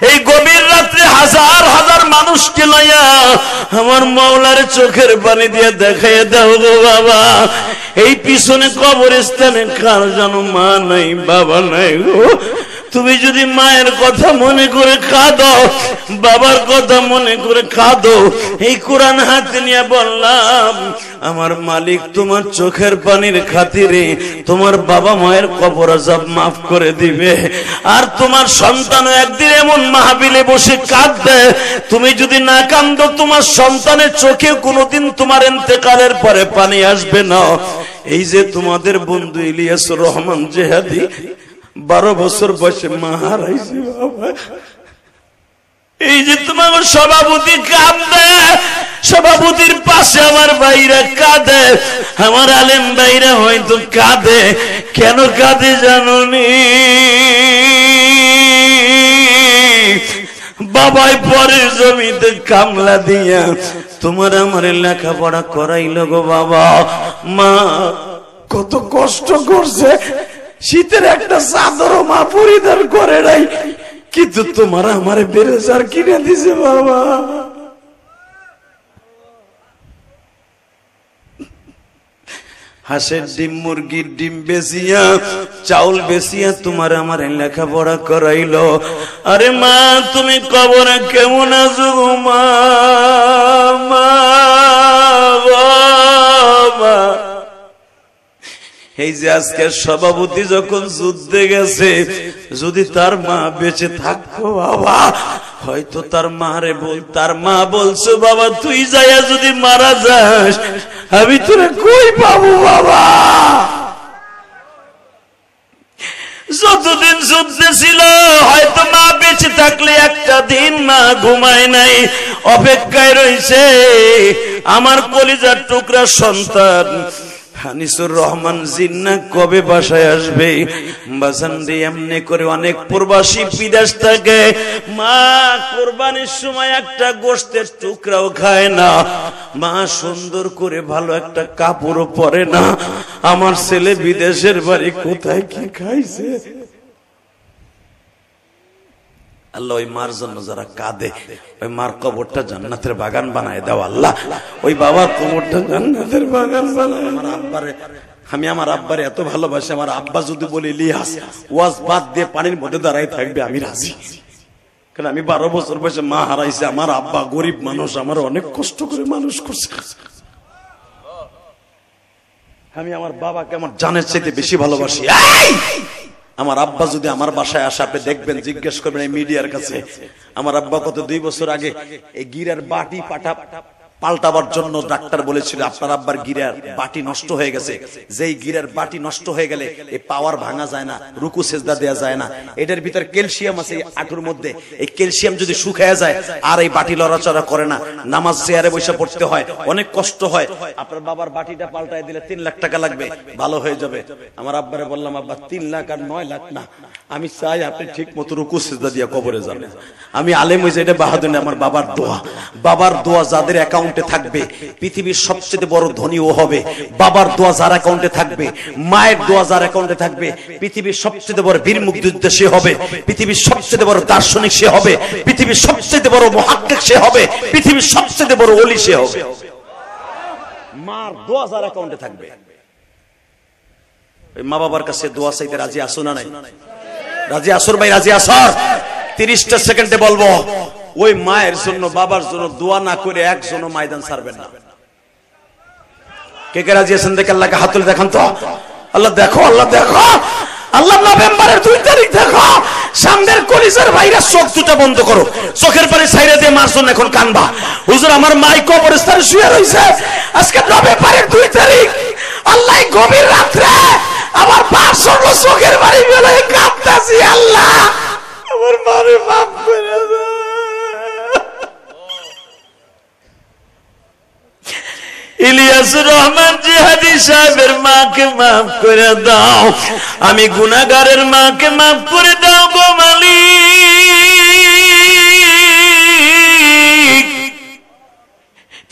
এই গভীর রাত্রে হাজার হাজার মানুষকে লইয়া আমার মাওলার চোখের পানি দিয়ে দেখাইয়া দাও গো বাবা। এই পিছনে কবরস্থানে কার যেন মা নাই, বাবা নাই গো। তুমি যদি মায়ের কথা মনে করে কাঁদো, বাবার কথা মনে করে কাঁদো, এই কোরআন হাতে নিয়ে বললাম, আমার মালিক তোমার চোখের পানির খাতিরে তোমার বাবা মায়ের কবর আযাব মাফ করে দিবে। আর তোমার সন্তানও একদিন এমন মাহফিলে বসে কাঁদবে, তুমি যদি না কাঁদো তোমার সন্তানের চোখে কোনোদিন তোমার ইন্তেকালের পরে পানি আসবে না। এই যে তোমাদের বন্ধু ইলিয়াসুর রহমান জেহাদি 12 বছর বয়সে মা হারাইছে বাবা। এই যে তোমার সভাপতি কাঁদে, সভাপতির পাশে আমার ভাইরা কাঁদে, আমার আলেম ভাইরা হয়তো কাঁদে। কেন কাঁদে জানোনি? বাবাই পরের জমিতে কামলা দিয়া তোমার আমার লেখাপড়া করাইল গো বাবা। মা কত কষ্ট করছে, শীতের একটা চাদরও মা পরিধান করে নাই, কিন্তু তোমার আমারে বেরেজার কিনে দিছে বাবা। হাঁসের ডিম, মুরগির ডিম বেচিয়া, চাউল বেচিয়া তোমার আমার লেখাপড়া করাইলো। আরে মা তুমি কবরে কেমন আছো গো মা? বাবা এই যে আজকে সভাপতি যখন যুদ্ধে গেছে, যদি তার মা বেঁচে থাকতো বাবা, হয়তো তার মা বলছো বাবা তুই যাইয়া যদি মারা যাস আমি তোরে কই পাবো বাবা। যতদিন যুদ্ধে ছিল হয়তো মা বেঁচে থাকলে একটা দিন মা ঘুমায় নাই, অপেক্ষায় রয়েছে আমার কলিজার টুকরা সন্তান হানিসুর রহমান জিন্না কবে বাসায় আসবে। বাজানরে এমনি করে অনেক প্রবাসী বিদেশ থাকে, মা কোরবানির সময় একটা গোশতের টুকরাও খায় না, মা সুন্দর করে ভালো একটা কাপড়ও পরে না। আমার ছেলে বিদেশের বাড়ি কোথায় কি খাইছে। আল্লাহ ওই মার জন্য যারা কাঁদে, ওই মার কবরটা জান্নাতের বাগান বানায় দাও আল্লাহ। ওই বাবার কবরটা জান্নাতের বাগান বানায়। আমি আমার আব্বারে এত ভালোবাসি, আমার আব্বা যদি বলে ইলিয়াস ওয়াজ বাদ দিয়ে পানির মধ্যে দাঁড়াই থাকবে আমি রাজি। কারণ আমি 12 বছর বয়সে মা হারাইছে, আমার আব্বা গরিব মানুষ, আমার অনেক কষ্ট করে মানুষ করছে। আমি আমার বাবাকে আমার জানের চাইতে বেশি ভালোবাসি। আমার আব্বা যদি আমার বাসায় আসে আপনি দেখবেন, জিজ্ঞেস করবেন এই মিডিয়ার কাছে, আমার আব্বা কত 2 বছর আগে এই গিরার বাটি পাল্টাবার জন্য ডাক্তার বলেছিল আপনার আব্বার গিরার বাটি নষ্ট হয়ে গেছে, যেই গিরার বাটি নষ্ট হয়ে গেলে এই পাওয়ার ভাঙা যায় না, রুকু সেজদা দেয়া যায় না, এটার ভিতর ক্যালসিয়াম আছে এই আঁটুর মধ্যে, এই ক্যালসিয়াম যদি শুকায় যায় আর এই বাটি লড়াচড়া করে না, নামাজ চেয়ারে বসে পড়তে হয়, অনেক কষ্ট হয়। আপনার বাবার বাটিটা পাল্টায় দিলে 3 লাখ টাকা লাগবে, ভালো হয়ে যাবে। আমার আব্বারে বললাম আব্বা 3 লাখ আর 9 লাখ না, আমি চাই আপনি ঠিক মতো রুকু সেজদা দিয়া কবরে যাবেন। আমি আলেম হইছে এটা বাহাদুর, আমার বাবার দোয়া। বাবার দোয়া যাদের অ্যাকাউন্টে থাকবে পৃথিবীর সবচেয়ে বড় ধনী ও হবে। বাবার দোয়া যার অ্যাকাউন্টে থাকবে, মায়ের দোয়া যার অ্যাকাউন্টে থাকবে, পৃথিবীর সবচেয়ে বড় বীর মুক্তিযোদ্ধা সে হবে, পৃথিবীর সবচেয়ে বড় দার্শনিক সে হবে, পৃথিবীর সবচেয়ে বড় মুহাক্কিক সে হবে, পৃথিবীর সবচেয়ে বড় ওলি সে হবে। মার দোয়া যার অ্যাকাউন্টে থাকবে। মা বাবার কাছে দোয়া চাইতে রাজি আসো না নাই? রাজি আসর ভাই, রাজি আসর। 30টা সেকেন্ডে বলবো, ওই মায়ের জন্য বাবার জন্য দোয়া না করে একজনও ময়দান ছাড়বেন না। কে কে রাজি আছেন দেখে আল্লাহকে হাত তুলে দেখান তো। আল্লাহ দেখো, আল্লাহ দেখো, আল্লাহ নভেম্বরের 2 তারিখ দেখো। সামনের কলিজার ভাইরা চোখ দুটো বন্ধ করো, চোখের পানি ছাইরা দিয়ে মার জন্য এখন কানবা। হুজুর আমার মাই কবরস্থানে শুয়ে রয়েছে, আজকে নভেম্বরের 2 তারিখ। আল্লাহ গভীর রাত্রে আমার পাঁচ জন্য চোখের পানি ফেলে কাঁদতেছি, আল্লাহ আমার মারে মাফ করে দাও। ইলিয়াসুর রহমান জিহাদি সাহেবের মাকে মাফ করে দাও, আমি গুনাহগারের মাকে মাফ করে দাও গো মালিক।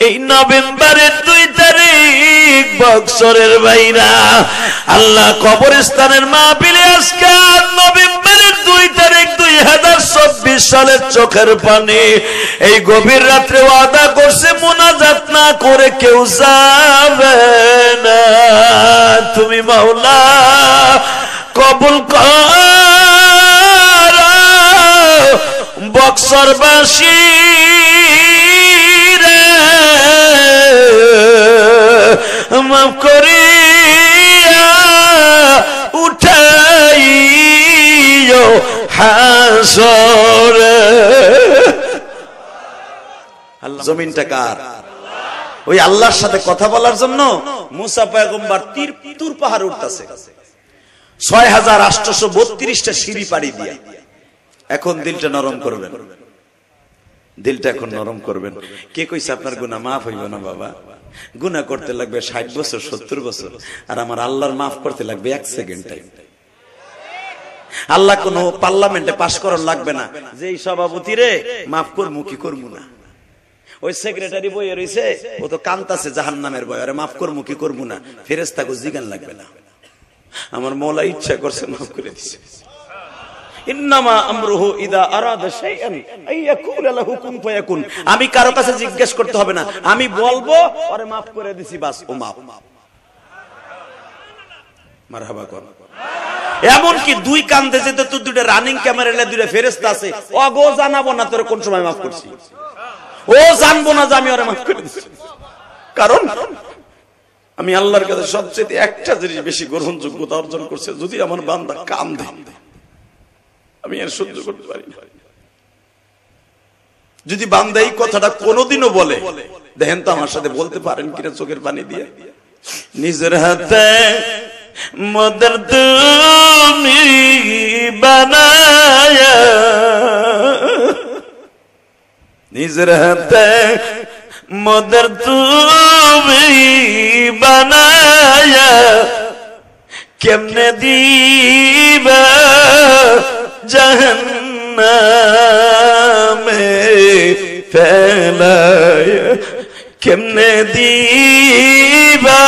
এই নভেম্বরের 2 তারিখ বক্সরের ভাইরা আল্লাহ কবরস্থানের মাহফিলে আজকে নভেম্বরের 2 তারিখ 2024 2024 সালের চোখের পানি এই গভীর রাত্রে ওয়াদা করছে মুনাজাত না করে কেউ যাবে না। তুমি মাওলা কবুল কর বক্সরবাসী রে, মাফ করিয়া উঠাইও হাসরে। আল্লাহ জমিনটা কার? ওই আল্লাহর সাথে কথা বলার জন্য মুসা পয়গম্বর তুর পাহাড় উঠতেছে 6832টা সিঁড়ি পাড়ি দিয়ে। এখন দিলটা নরম করবেন, দিলটা এখন নরম করবেন। কে কইছে আপনার গুনাহ মাফ হইব না? বাবা, গুনাহ করতে লাগবে 60 বছর 70 বছর, আর আমার আল্লাহর মাফ করতে লাগবে 1 সেকেন্ড টাইম। আল্লাহ কোন পার্লামেন্টে পাস করার লাগবে না যে এই সভাপতি রে মাফ করমু কি করমু না। ওই সেক্রেটারি বইয়ে রইছে, ও তো কান্তাছে জাহান্নামের ভয়, আরে মাফ করমু কি করমু না, ফেরেশতাকে জিগান লাগবে না। আমার মওলা ইচ্ছা করছে মাফ করে দিছে। ইন্নামা আমরুহু ইযা আরাদা শাইআন আইয়াকুলা লাহু কুন ফায়াকুন। আমি কারো কাছে জিজ্ঞেস করতে হবে না, আমি বলবো আরে মাফ করে দিছি, বাস ও মাফ। মারহাবা কর। এমন কি দুই কান্দে যেতে তো দুইটা রানিং ক্যামেরা এলে দুইটা ফেরেশতা আছে, ওগো জানাবো না তোরে কোন সময় মাফ করছি, ও জানবো না যে আমি ওরে মাফ করে দিছি। কারণ আমি আল্লাহর কাছে সবচেয়ে একটা জিনিস বেশি গ্রহণযোগ্যতা অর্জন করছে, যদি আমার বান্দা কান্দে আমি আর সহ্য করতে পারি না। যদি বান্দা এই কথাটা কোনোদিনও বলে, দেখেন তো আমার সাথে বলতে পারেন কিনা চোখের পানি দিয়ে, নিজের হাতে মদর তুমি বানায়া, নিজের হাতে মদর তুমি বানায়া, কেমনে দিবা জাহান্নামে ফেলায়া, কেমনে দিবা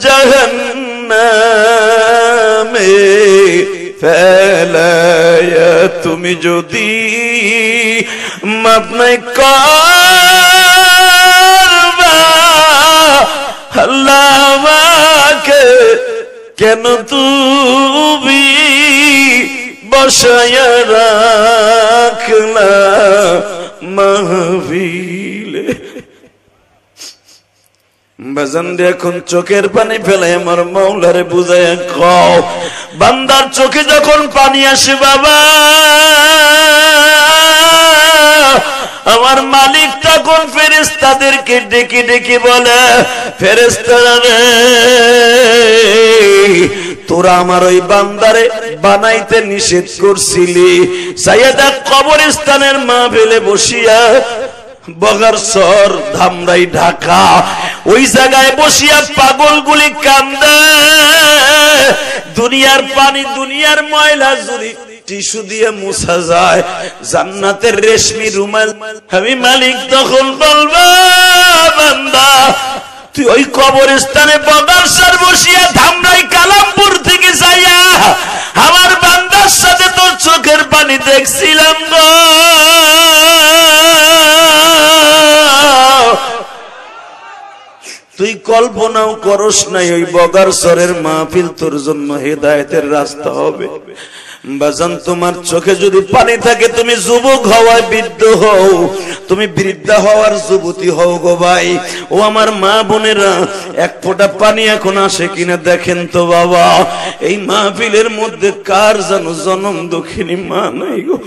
জাহান্নামে ফেলায়া। তুমি যদি মাফ নাই করবা আল্লাহ আমাকে, কেন তুমি বসায়া রাখলা মাহফিলে। বাজান এখন চোখের পানি ফেলে আমার মাওলারে বুঝায় কও, বান্দার চোখে যখন পানি আসে বাবা, আমার মালিক তখন ফেরেশতাদেরকে ডেকে ডেকে বলে, ফেরেশতারা রে, তোরা আমার ওই বান্দারে বানাইতে নিষেধ করছিলি, সাইয়েদা কবরস্থানের মাহফিলে বসিয়া বগারসর ধামরাই ঢাকা ওই জায়গায় বসিয়া পাগলগুলি কান্দে। দুনিয়ার পানি দুনিয়ার ময়লা যদি টিস্যু দিয়ে মুছা যায়, জান্নাতের রেশমি রুমাল, আমি মালিক তখন বলবো বান্দা তুই ওই কবরস্থানে বগারসর বসিয়া ধামরাই কালামপুর থেকে যাইয়া আমার বান্দার সাথে তোর চোখের পানি দেখছিলাম গো। তুই কল্পনাও করস নাই ওই বগারসরের মাহফিল তোর জন্য হেদায়েতের রাস্তা হবে। বাজান তোমার চোখে যদি পানি থাকে, তুমি যুবক হওয়ায় বৃদ্ধ হও, তুমি বৃদ্ধা হওয়ার যুবতী হও গো ভাই। ও আমার মা বোনেরা, এক ফোঁটা পানি এখন আসে কিনা দেখেন তো বাবা। এই মাহফিলের মধ্যে কার যেন জনম দুঃখিনী মা নাই গো।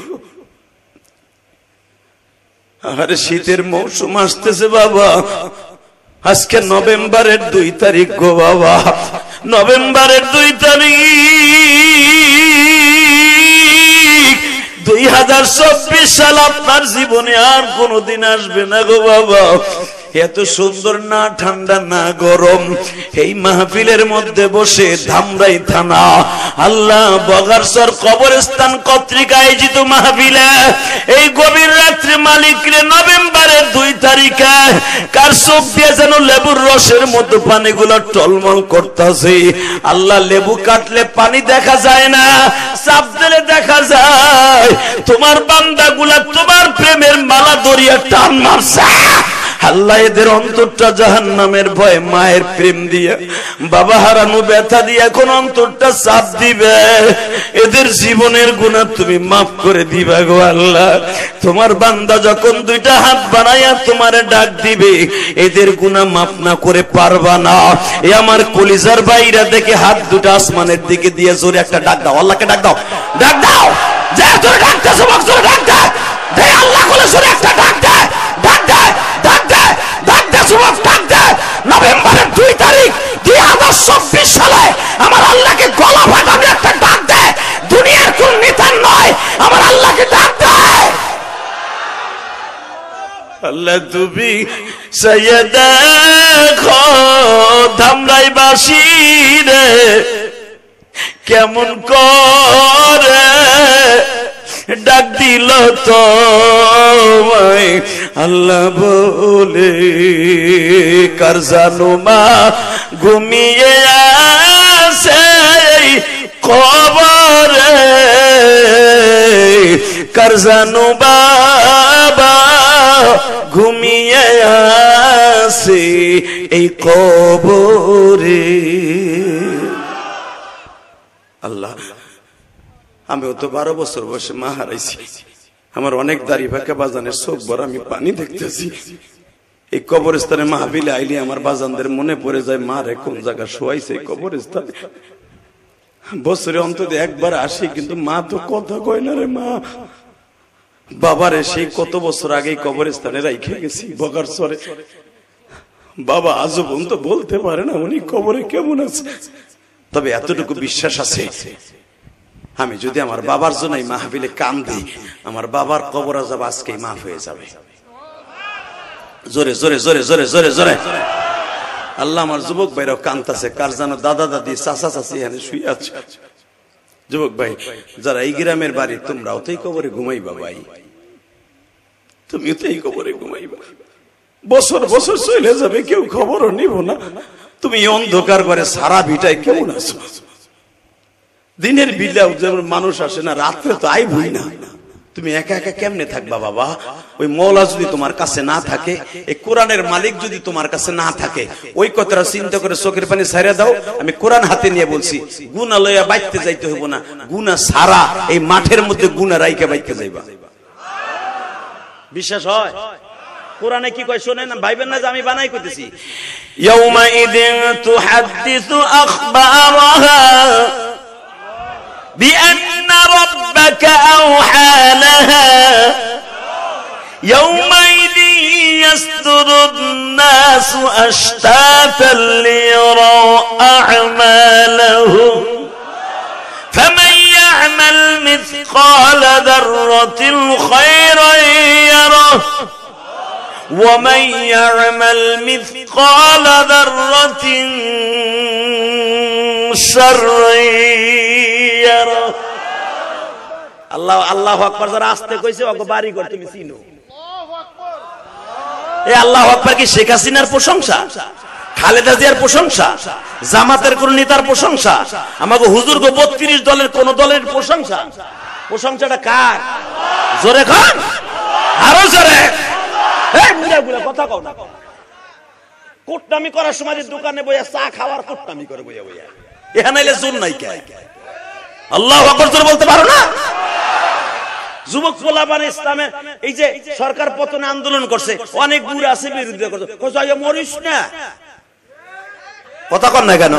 আরে শীতের মৌসুম আসতেছে বাবা, আজকে নভেম্বরের 2 তারিখ গো বাবা, নভেম্বরের 2 তারিখ 2024 সাল আপনার জীবনে আর কোনদিন আসবে না গো বাবা। এত সুন্দর না ঠান্ডা না গরম, এই মাহফিলের মধ্যে বসে ধামরাই থানা আল্লাহ বগারসর কবরস্থান কর্তৃক আয়োজিত মাহফিলে এই গভীর রাত্রে মালিকরে নভেম্বরের 2 তারিখে কার চোখ দিয়ে যেন লেবুর রসের মতো পানিগুলো টলমল করতেছে। আল্লাহ লেবু কাটলে পানি দেখা যায় না, চাপ দিলে দেখা যায়। তোমার বান্দাগুলা তোমার প্রেমের মালা দরিয়া টান মারছে। আল্লাহ এদের অন্তরটা জাহান্নামের ভয়ে মায়ের প্রেম দিয়ে, বাবা হারানো ব্যথা দিয়ে এখন অন্তরটা চাপ দিবে। এদের জীবনের গুনাহ তুমি মাফ করে দিবা গো আল্লাহ। তোমার বান্দা যখন 2টা হাত বানাইয়া তোমারে ডাক দিবে, এদের গুনাহ মাফ না করে পারবা না। এ আমার কলিজার বাইরা দেখে হাত 2টা আসমানের দিকে দিয়ে জোরে একটা ডাক দাও, আল্লাহকে ডাক দাও, ডাক দাও। যে তোর ডাকতে সবক জোরে ডাক দে, দে আল্লাহ বলে জোরে একটা ডাক দে, ডাক দে, ডাক দে, ডাক দে সবক ডাক দে। নভেম্বরের 2 তারিখ 2024 সালে আমার আল্লাহকে গলা ফাটানো একটা ডাক দে। দুনিয়ার কোন নেতা নয়, আমার আল্লাহকে ডাক দে। আল্লাহ তুমি সৈয়দা খো ধামরাই বাসী রে কেমন করে ডাক দিল তো আল্লাহ বলে, কার জানো মা ঘুমিয়ে আছে কবরে, কার জানো বাবা ঘুমিয়ে আছে এই কবরে। আল্লাহ আমিও তো 12 বছর বয়সে মা হারাইছি, আমার অনেক দাড়ি ফাঁকা বাজানের চোখ ভরা আমি পানি দেখতেছি। এই কবরস্থানে মাহফিলে আইলে আমার বাজানদের মনে পড়ে যায় মা রে কোন জায়গা শোয়াইছে এই কবরস্থানে। বছরে অন্তত একবার আসি, কিন্তু মা তো কথা কয় না রে মা। বাবারে সেই কত বছর আগে কবরস্থানে রাইখে গেছি বগারসরে, বাবা আজও পর্যন্ত বলতে পারে না উনি কবরে কেমন আছে। তবে এতটুকু বিশ্বাস আছে, আমি যদি আমার বাবার জন্য এই মাহফিলে কান্দি, আমার বাবার কবর আযাব আজকেই মাফ হয়ে যাবে। জোরে জোরে জোরে জোরে জোরে জোরে আল্লাহ। আমার যুবক ভাইরাও কান্তাছে, কার জানো দাদা দাদি চাচা চাচি এখানে শুয়ে আছে। যুবক ভাই যারা এই গ্রামের বাড়ি, তোমরাও তো এই কবরে ঘুমাইবা ভাই, তুমিও তো এই কবরে ঘুমাইবা। বছর বছর চলে যাবে, কেউ খবরও নিব না। তুমি অন্ধকার করে সারা ভিটায় কেমন আছো? দিনের বিলেও যেমন মানুষ আসে না, রাত্রে তো আই ভুই না। তুমি একা একা কেমনে থাকবা বাবা? ওই মওলা যদি তোমার কাছে না থাকে, এই কোরআনের মালিক যদি তোমার কাছে না থাকে, ওই কথাটা চিন্তা করে চোখের পানি ছাইড়া দাও। আমি কোরআন হাতে নিয়ে বলছি, গুনাহ লইয়া বাইতে যাইতে হইব না, গুনাহ সারা এই মাঠের মধ্যে গুনাহ রাইখা বাইতে যাইবা। বিশ্বাস হয়? কোরআনে কি কয় শুনেন, ভাইবেন না যে আমি বানাই কইতেছি। ইয়াউমা ইদিন তুহাদ্দিসু আখবারাহা বিআন্না রাব্বাকা আওহা লাহা ইয়াউমা ইদিন ইয়াসদুরুন নাসু আশতাতান লিয়ারাউ আ'মালাহুম ফামান ইয়া'মাল মিসকালা যাররাতিন খায়রান ইয়ারাহু ومن يعمل مثقال ذرة شرا يره। আল্লাহ আল্লাহু আকবার যারা আসতে কইছে ওগো বাড়ি ঘর তুমি চিনো। এই আল্লাহু আকবার কি শেখ হাসিনার প্রশংসা, খালেদা জিয়ার প্রশংসা, জামাতের কোন নেতার প্রশংসা, আমাগো হুজুর গো 32 দলের কোন দলের প্রশংসা? প্রশংসাটা কার? জোরে খান, আরো জোরে। কথা কও না, কুটনামি করার সময় দোকানে বইয়া চা খাওয়ার কুটনামি করে বইয়া বইয়া, এখানে এলে জোর নাই কে? আল্লাহু আকবার জোরে বলতে পারো না? যুবক পোলাপান ইসলামের এই যে সরকার পতনে আন্দোলন করছে, অনেক বুড়া আছে বিরোধিতা করছে, কইছে মরিস না। কথা কন না কেন?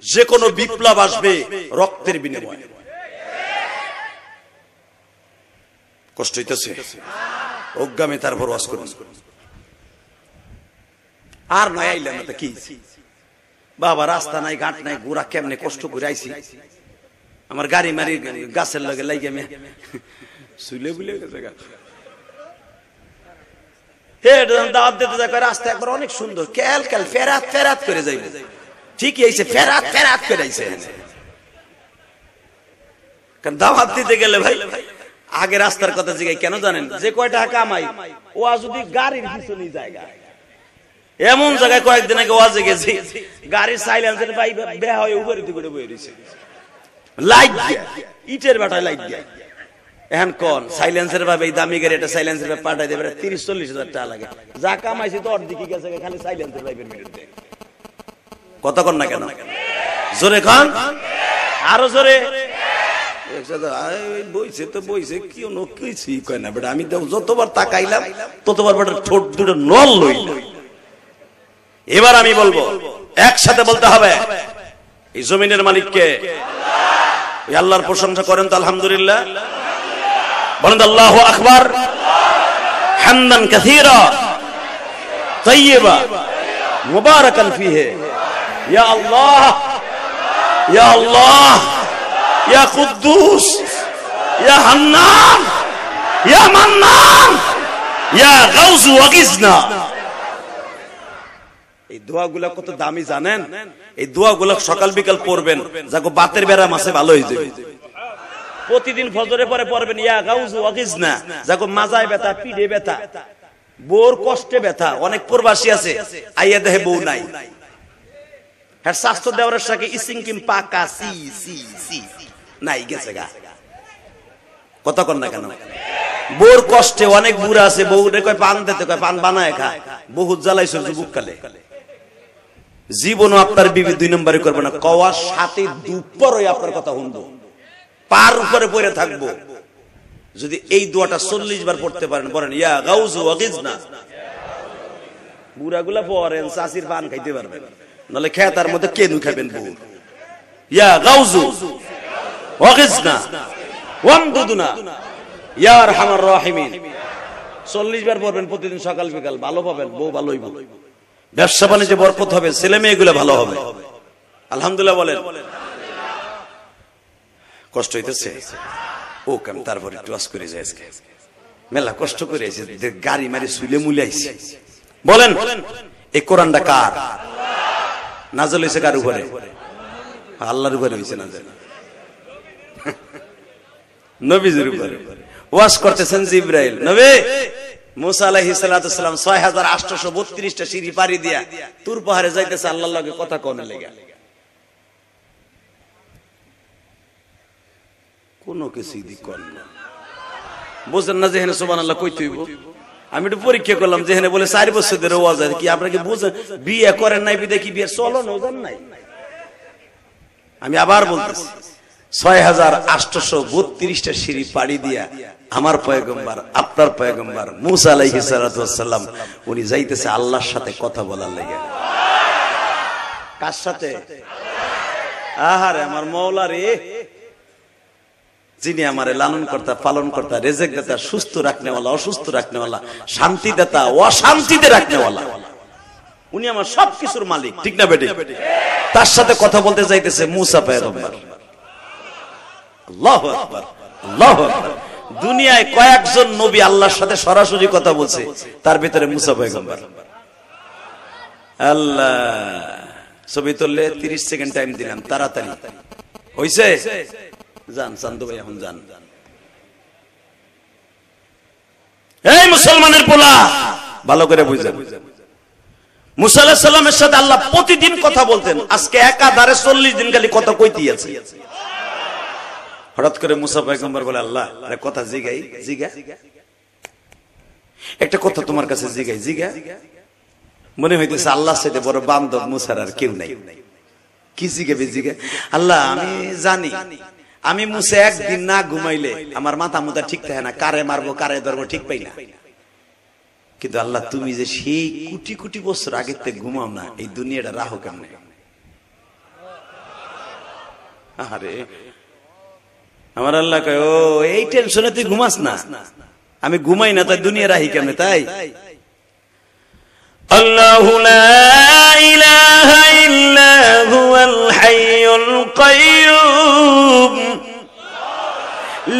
যে কোনো বিপ্লব আসবে রক্তের বিনিময়ে। কষ্ট হইতেছে অজ্ঞামে, তারপর ওয়াজ করুন। আর নাই আইলাম না কি বাবা, রাস্তা নাই ঘাট নাই, গোড়া কেমনে কষ্ট করে আইছি। আমার গাড়ি মারি গাছের লগে লাগে আমি শুলে বুলে গেছে। হে দাওয়াত দিতে যায়, রাস্তা একবার অনেক সুন্দর, ক্যাল ক্যাল ফেরাত ফেরাত করে যাইব। ঠিকই আইছে, ফেরাত ফেরাত করে আইছে। কারণ দাওয়াত দিতে গেলে ভাই আগে রাস্তার কথা জিগাই কেন জানেন? যে কয় টাকা কামাই ও যদি গাড়ির পিছনে জায়গা, এমন জায়গায় কয়েকদিন আগে ওয়াজে গেছি, গাড়ির সাইলেন্সার ভাই বেয়া হয়ে উপরে দিকে বয়ে রয়েছে, লাইট দিয়া, ইটের বাটায় লাইট দিয়া। এখন কোন সাইলেন্সার ভাবে এই দামি গাড়ি একটা সাইলেন্সার ভাবে পাঠাই দেবে 30-40 হাজার টাকা লাগে। যা কামাইছি তো অর্ধেকই গেছে খালি সাইলেন্সার ভাইবের বিরুদ্ধে। কথা কন না কেন? জোরে খান, আরো জোরে। বইছে তো বইছে, কি কিছুই কয় না বেটা। আমি যতবার তাকাইলাম ততবার বেটা ঠোঁট দুটো নল লই। এবার আমি বলবো, একসাথে বলতে হবে, এই জমিনের মালিককে আল্লাহর প্রশংসা করেন তো আলহামদুলিল্লাহ, বলেন আল্লাহু আকবার, হামদান কাসীরা তাইয়্যিবা মুবারাকান ফীহি। ইয়া আল্লাহ, ইয়া আল্লাহ, ইয়া কুদ্দুস, ইয়া হান্নান, ইয়া মান্নান, ইয়া গাউস ওয়াগিজনা। এই দোয়াগুলা কত দামি জানেন? এই দোয়াগুলা সকাল বিকাল পড়বেন, যাকো বাতের বেরাম আছে ভালো হয়ে যাবে। প্রতিদিন ফজরে পরে পড়বেন ইয়া গাউস ওয়াগিজনা, যাকো মাজায় ব্যথা, পিঠে ব্যথা, বোর কষ্টে ব্যথা। অনেক প্রবাসী আছে আইয়া দেহে বউ নাই, হ্যাঁ স্বাস্থ্য দেওয়ার সাথে ইসিংকিম পাকা সি সি সি নাই গেছে গা। কথা কন না কেন? বোর কষ্টে অনেক বুড়া আছে, বউ রে কয় পান দিতে, কয় পান বানায় খা, বহুত জ্বালাইছো যুবক কালে। জীবনও আপনার বিবি 2 নম্বরে করবে না, কওয়ার সাথে দুপুরই আপনার কথা শুনবো, পার উপরে পড়ে থাকবো। যদি এই দোয়াটা 40 বার পড়তে পারেন, বলেন ইয়া গাউস ওয়াগিজনা। বুড়াগুলা পড়েন, চাষির পান খাইতে পারবেন, নাহলে খেতার মধ্যে কেনু খাবেন বউ। ইয়া গাউস ওয়াগিজনা ওয়ামদুদনা ইয়া আরহামার রাহিমিন। 40 বার পড়বেন প্রতিদিন সকাল বিকাল, ভালো পাবেন, বউ ভালো হইব, ব্যবসা বাণিজ্যে বরকত হবে, ছেলে মেয়েগুলো ভালো হবে। আলহামদুলিল্লাহ বলেন। কষ্ট হইতেছে ও কাম, তারপর একটু আস করে যায়, আজকে মেলা কষ্ট করে আইছে, গাড়ি মারি শুইলে মুলে আইছে। বলেন এই কোরআনটা কার? নাযিল হইছে কার উপরে? আল্লাহর উপরে হইছে নাযিল, নবীজির উপরে। ওয়াজ করতেছেন জিবরাইল, নবী মুসা আলাইহিস সালাতু সালাম 6832টা সিঁড়ি পাড়ি দিয়া তুর পাহাড়ে যাইতেছে আল্লাহর লগে কথা কোনে লাগা। কোন কিছুই দি কোন না, বুঝেন না যেখানে সুবহানাল্লাহ কইতে হইব। আমি একটু পরীক্ষা করলাম, যেখানে বলে 4 বছর ধরে ওয়াজ হয়, কি আপনারা কি বুঝেন? বিয়ে করেন নাই বিদে কি বিয়ের চলন ওজন নাই? আমি আবার বলতেছি, 6832টা সিঁড়ি পাড়ি দিয়া আমার পয়গম্বর, আপনার পয়গম্বর মুসা আলাইহিস সালাতু ওয়াসসালাম উনি যাইতেছে আল্লাহর সাথে কথা বলার লাগা। কার সাথে? আহারে আমার মাওলা রে, যিনি আমারে লালন কর্তা, পালন কর্তা, রেজেক দাতা, সুস্থ রাখনেওয়ালা, অসুস্থ রাখনেওয়ালা, শান্তি দাতা, অশান্তিতে রাখনেওয়ালা, উনি আমার সবকিছুর মালিক, ঠিক না বেটি? তার সাথে কথা বলতে যাইতেছে মুসা পয়গম্বর। আল্লাহু আকবার, আল্লাহু আকবার। দুনিয়ায় কয়েকজন নবী আল্লাহর সাথে সরাসরি কথা বলছে, তার ভিতরে মুসা পয়গম্বর। আল্লাহ ছবি তুললে 30 সেকেন্ড টাইম দিলাম, তাড়াতাড়ি হইছে। যান চান্দু ভাই, এখন যান। এই মুসলমানের পোলা, ভালো করে বুঝেন, মুসা আলাইহিস সালামের সাথে আল্লাহ প্রতিদিন কথা বলতেন। আজকে একাধারে 40 দিন খালি কথা কইতেই আছে। হঠাৎ করে মুসা পয়গম্বর বলে, আল্লাহ আরে কথা জিগাই, জিগা একটা কথা তোমার কাছে জিগাই, জিগা। মনে হইতেছে আল্লাহর সাথে বড় বান্ধব মুসার আর কেউ নাই। কি জিগাবে? জিগা। আল্লাহ আমি জানি আমি মুসা একদিন না ঘুমাইলে আমার মাথা মুথা ঠিক থাকে না, কারে মারবো কারে ধরবো ঠিক পাই না। কিন্তু আল্লাহ তুমি যে সেই কোটি কোটি বছর আগে থেকে ঘুমাও না, এই দুনিয়াটা রাহো কেমনে? আরে আমার আল্লাহ কয়, ও এই টেনশনে তুই ঘুমাস না? আমি ঘুমাই না তাই দুনিয়া রাহি কেমনে? তাই আল্লাহু লা ইলাহা ইল্লা হুয়াল হাইয়ুল কাইয়্যুম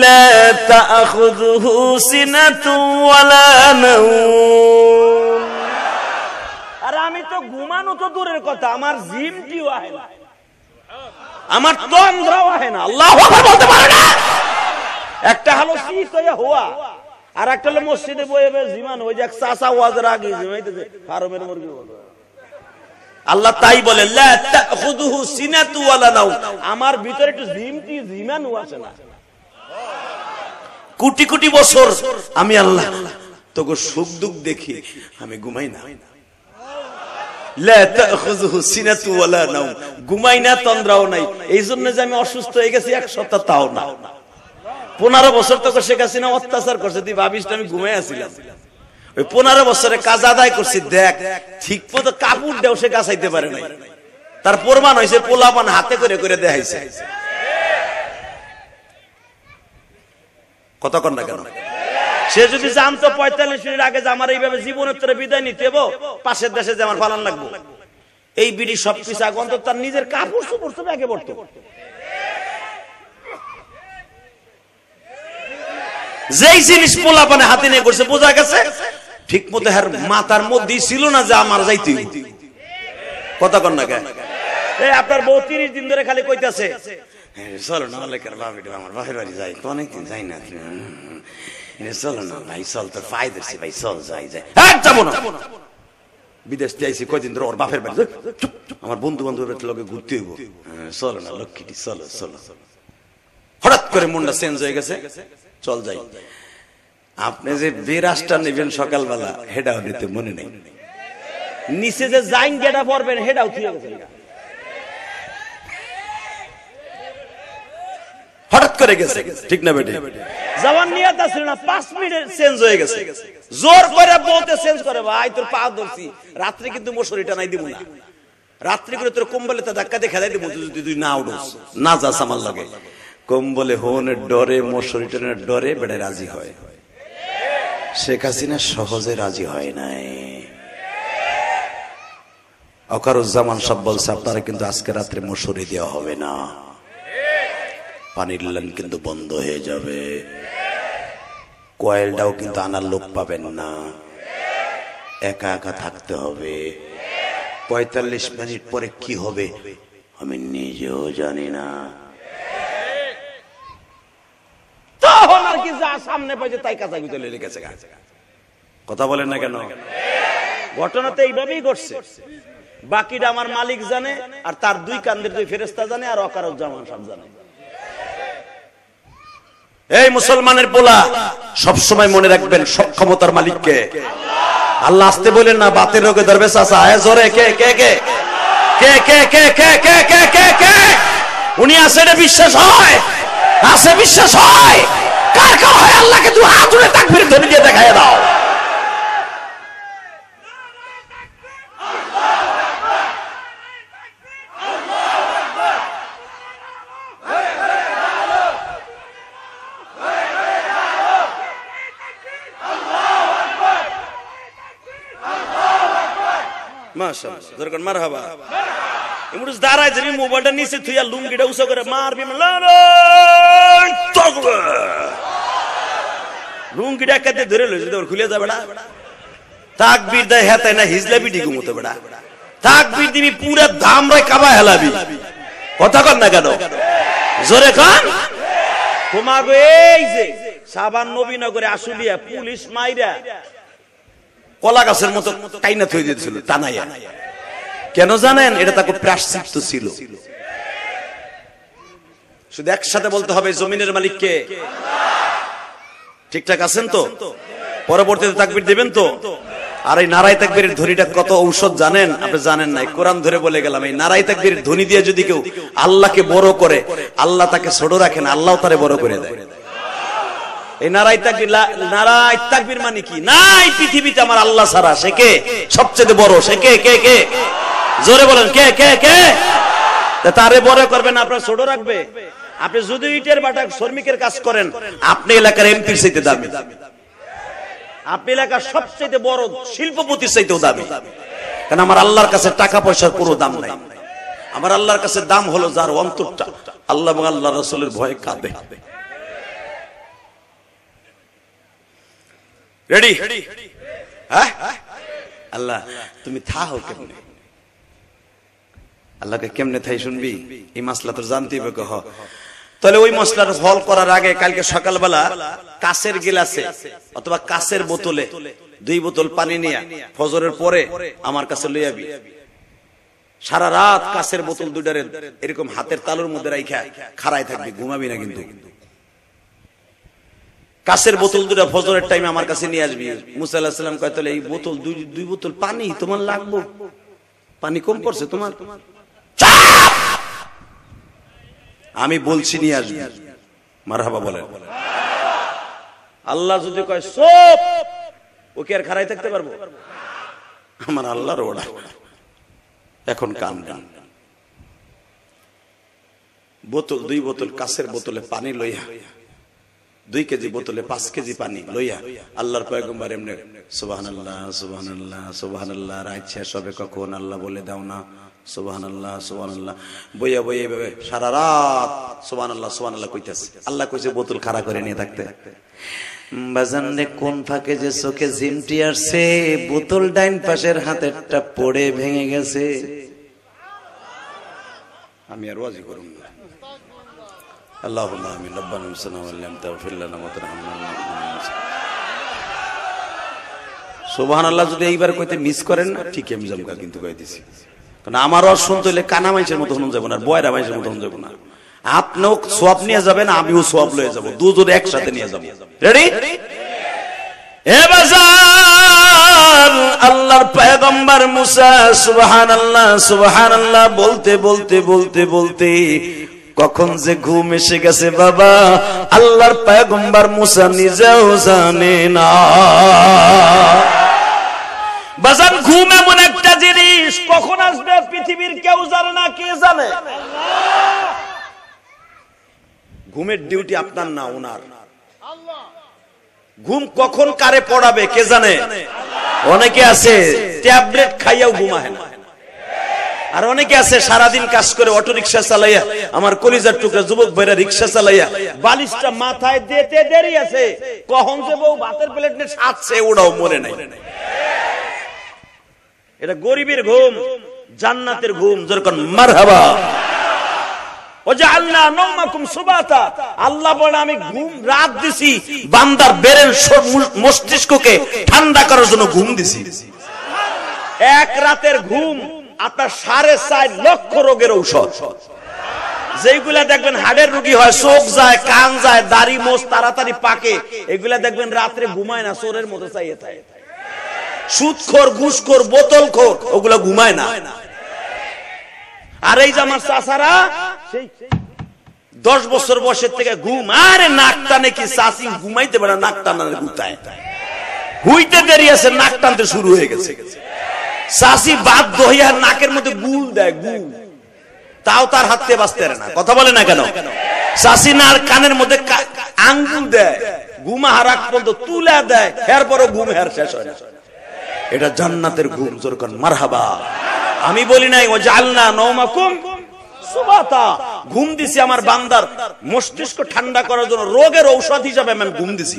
লা তা'খুযুহু সিনাতুন ওয়ালা নাওম আর আমি তো ঘুমানো তো দূরের কথা, আমার জিমটিও আহে না, আমার তন্দ্রাও আহে না। আল্লাহু আকবার বলতে পারে না। একটা হলো শীত হয়ে হওয়া, আর একটা হলো মসজিদে বয়ে বয়ে জিমান, ওই যে এক চাচা ওয়াজের আগে জিমাইতেছে ফার্মের মুরগি। আল্লাহ তাই বলে লা তাখুযুহু সিনাতু ওয়ালা নাওম, আমার ভিতরে একটু জিমানও আসে না। কোটি কোটি বছর আমি আল্লাহ তোকে সুখ দুঃখ দেখি, আমি ঘুমাই না। লা তাখুযুহু সিনাতু ওয়ালা নাওম, ঘুমাই না, তন্দ্রাও নাই। এই জন্য যে আমি অসুস্থ হয়ে গেছি এক সপ্তাহ তাও না। 15 বছর তোকে শেখ হাসিনা অত্যাচার করছে, তুই ভাবিস আমি ঘুমাই আছিলাম। ওই 15 বছরে কাজ আদায় করছি, দেখ ঠিক মতো কাপড় দেও সে গাছাইতে পারে নাই। তার প্রমাণ হয়েছে পোলাপান হাতে করে করে দেখাইছে। কতক্ষণ না কেন সে যদি জানতো 45 মিনিট আগে যে আমার এইভাবে জীবনোত্তরে বিদায় নিতে হবো, পাশের দেশে যে আমার পালান লাগবো, এই বিড়ি সবকিছু আগে অন্তত তার নিজের কাপড় চোপড় সব আগে পড়তো। যেই জিনিস পোলাপানে হাতে নিয়ে করছে, বোঝা গেছে ঠিক মতো হার মাথার মধ্যেই ছিল না যে আমার যাইতে। কতক্ষণ না কেন আপনার বউ 30 দিন ধরে খালি কইতাছে চলো না আমার বাপের বাড়ি যাই, অনেকদিন যাই না, চলো না ভাই চল, তোর পাই ধরছি ভাই চল যাই যাই। যাবো না, বিদেশ যাইছি কয়দিন ধরে ওর বাপের বাড়ি, আমার বন্ধু বান্ধবের লগে ঘুরতে হইব, চলো না লক্ষ্মীটি চলো চলো। হঠাৎ করে মনটা চেঞ্জ হয়ে গেছে, চল যাই। আপনি যে বিরাজটা নেবেন সকালবেলা হেডাও নিতে মনে নেই, নিচে যে জাইন গেটা পড়বেন হেডাও থুয়ে গেছে। হঠাৎ করে গেছে, ঠিক না বেটে? যাওয়ার নিয়ত ছিল না, 5 মিনিটে চেঞ্জ হয়ে গেছে। জোর করে বলতে চেঞ্জ করে, ভাই তোর পা ধরছি, রাত্রে কিন্তু মশারিটা নাই দিব না, রাত্রি করে তোর কম্বলেতে ধাক্কা দিয়ে খেলাই দিব যদি তুই না উঠোস, না যাস আমার লাগে। কম্বলে হোনের ডরে, মশারি টানের ডরে বেড়ে রাজি হয়। শেখ হাসিনা সহজে রাজি হয় নাই। ওয়াকারুজ্জামান সাহেব বলছে আপনারা কিন্তু আজকে রাত্রে মশারি দেওয়া হবে না, পানির লাইন কিন্তু বন্ধ হয়ে যাবে, কয়েলটাও কিন্তু আনার লোক পাবেন না, একা একা থাকতে হবে। 45 মিনিট পরে কি হবে আমি নিজেও জানি না। তখন আর কি যা সামনে পাইছে তাই কাঁচা চলে রেখেছে। কথা বলেন না কেন? ঘটনা তো এইভাবেই ঘটছে। বাকিটা আমার মালিক জানে, আর তার 2 কান্দের 2 ফেরেশতা জানে, আর ওয়াকারুজ্জামান সাহেব জানে। এই মুসলমানের পোলা সবসময় মনে রাখবেন সক্ষমতার মালিককে আল্লাহ। আসতে বলেন না, বাতের রোগে ধরবে চাচা, আয় জোরে কে কে কে কে কে কে কে কে কে কে কে উনি আছে, এটা বিশ্বাস হয়, আছে বিশ্বাস হয়। কার কার হয় আল্লাহকে 2 হাত জুড়ে তাকবীর ধ্বনি দিয়ে দেখায় দাও। মাশাআল্লাহ, দরকার মারহাবা। ইমরুজ দাঁড়ায় যে মোবাইলটা নিচে থুইয়া লুঙ্গিটা উঁচু করে মারবি, লুঙ্গিটা কাতে ধরে লইছে, তোর খুলে যাবে না। তাকবীর দেয় হেতায় না হিজলা বিডি ঘুমোতে বেড়া, তাকবীর দিবি পুরা ধামরায় কাবা হেলাবি। কথা কন না কেন? জোরে কন। তোমাগো এই যে সাবান নবীনগরে আশুলিয়া পুলিশ মাইরা কলা গাছের মতো টাইনা থই দিয়েছিল টানাইয়া। কেন জানেন? এটা তাকে প্রায়শ্চিত্ত ছিল। শুধু একসাথে বলতে হবে জমিনের মালিক কে? ঠিকঠাক আছেন তো? পরবর্তীতে তাকবীর দিবেন তো? আর এই নারাই তাকবীরের ধ্বনিটা কত ঔষধ জানেন? আপনি জানেন না, কোরআন ধরে বলে গেলাম। এই নারাই তাকবীরের ধ্বনি দিয়ে যদি কেউ আল্লাহকে বড় করে, আল্লাহ তাকে ছোট রাখেন, আল্লাহ তারে বড় করে দেয়। এই নারাই তাকবীর মানে কি? নাই পৃথিবীতে আমার আল্লাহ ছাড়া, সে কে সবচেয়ে বড়? সে কে কে কে? জোরে বলেন কে কে কে? তারে বড় করবেন, আপনার ছোট রাখবে। আপনি যদি ইটের বাটা শ্রমিকের কাজ করেন, আপনি এলাকার এমপির চাইতে দামি, আপনি এলাকার সবচেয়ে বড় শিল্পপতির চাইতেও দামি। কারণ আমার আল্লাহর কাছে টাকা পয়সার কোনো দাম নাই। আমার আল্লাহর কাছে দাম হলো যার অন্তরটা আল্লাহ এবং আল্লাহ রাসূলের ভয়ে কাঁদে। রেডি? হ্যাঁ, আল্লাহ তুমি থাও কেমনে, আল্লাহকে কেমনে থাই শুনবি, এই মাসলা তোর জানতেই হবে। কহ তাহলে ওই মশলার হল করার আগে কালকে সকালবেলা কাচের গিলাসে অথবা কাচের বোতলে 2 বোতল পানি নিয়ে ফজরের পরে আমার কাছে লই আবি। সারা রাত কাচের বোতল দুইটারে এরকম হাতের তালুর মধ্যে রাইখা খাড়াই থাকবি, ঘুমাবি না কিন্তু। কাচের বোতল দুটা ফজরের টাইমে আমার কাছে নিয়ে আসবি। মুসা আলাইহিস সালাম কয় তাহলে এই বোতল 2 বোতল পানি তোমার লাগবে, পানি কম পড়ছে তোমার, আমি বলছি নিয়ে আসবি। মারহাবা বলেন। আল্লাহ যদি কয় সব, ওকে আর খাড়াই থাকতে পারবো? আমার আল্লাহর ওড়া। এখন কান কান বোতল 2 বোতল কাচের বোতলে পানি লইয়া, 2 কেজি বোতলে 5 কেজি পানি লইয়া আল্লাহর পয়গম্বর এমনি সুবহানাল্লাহ সুবহানাল্লাহ সুবহানাল্লাহ, রাত শেষ হবে কখন আল্লাহ বলে দাও না, সুবহানাল্লাহ সুবহানাল্লাহ বইয়া বইয়া এভাবে সারা রাত সুবহানাল্লাহ সুবহানাল্লাহ কইতাছে। আল্লাহ কইছে বোতল খাড়া করে নিয়ে থাকতে। বাজানরে কোন ফাঁকে যে চোখে জিমটি আসছে, বোতল ডাইন পাশের হাতেরটা পড়ে ভেঙে গেছে। আমি আর ওয়াজি করুম না। আল্লাহুম্মা আমিন। রব্বানা ইনসানা ওয়া লাম তাগফির লানা ওয়া তারহামনা। সুবহানাল্লাহ যদি এইবার কইতে মিস করেন না ঠিক এমজমকা কিন্তু কই দিছি, কারণ আমার আর শুনতে হইলে কানা মাইশের মতো শুনুন যাব না, বয়রা মাইশের মতো শুনুন যাব না। আপনিও সওয়াব নিয়ে যাবেন, আমিও সওয়াব লয়ে যাব, দুজনে একসাথে নিয়ে যাব। রেডি? এ বাজার আল্লাহর পয়গম্বর মুসা সুবহানাল্লাহ সুবহানাল্লাহ বলতে বলতে বলতে বলতে কখন যে ঘুম এসে গেছে বাবা, আল্লাহর পয়গম্বর মুসা নিজেও জানে না। বাজার ঘুম এমন একটা জিনিস, কখন আসবে পৃথিবীর কেউ জানে না, কে জানে? ঘুমের ডিউটি আপনার না, ওনার। ঘুম কখন কারে পড়াবে কে জানে? অনেকে আছে ট্যাবলেট খাইয়াও ঘুম আহে না, আর অনেকে আছে সারাদিন কাজ করে অটো রিক্সা চালাইয়া, আমার কলিজার টুকরা যুবক ভাইরা রিক্সা চালাইয়া বালিশটা মাথায় দিতে দেরি আছে, কখন যে বউ ভাতের প্লেট নিয়ে সাজছে ওটাও মনে নাই। এটা গরিবের ঘুম, জান্নাতের ঘুম। যেরকম মারহাবা। ওয়াজআলনা নাওমাকুম সুবাতা, আল্লাহ বলে আমি ঘুম রাত দিছি বান্দার ব্রেন মস্তিষ্ককে ঠান্ডা করার জন্য ঘুম দিছি। এক রাতের ঘুম আপনার 4.5 লক্ষ রোগের ঔষধ। যেগুলা দেখবেন হাড়ের রোগী হয়, চোখ যায়, কান যায়, দাড়ি মোছ তাড়াতাড়ি পাকে, এগুলা দেখবেন রাত্রে ঘুমায় না, চোরের মতো চাইয়ে থাকে। সুদখোর, ঘুষখোর, বোতলখোর, ওগুলা ঘুমায় না। আর এই যে আমার চাচারা 10 বছর বয়সের থেকে ঘুম, আরে নাক টানে কি চাচি ঘুমাইতে পারে, নাক টানার গুতায় হুইতে দেরি আছে, নাক টানতে শুরু হয়ে গেছে। চাচি বাধ্য হইয়া নাকের মধ্যে গুল দেয়, গুল, তাও তার হাত থেকে বাঁচতে পারে না। কথা বলে না কেন? চাচি না কানের মধ্যে আঙ্গুল দেয়, ঘুমা হারাক পর্যন্ত তুলে দেয়, এরপরও ঘুম হের শেষ হয় না। এটা জান্নাতের ঘুম। যেরকম মারহাবা। আমি বলি নাই ওয়াজআলনা নাওমাকুম সুবাতা, ঘুম দিছি আমার বান্দার মস্তিষ্ক ঠান্ডা করার জন্য, রোগের ঔষধ হিসাবে আমি ঘুম দিছি।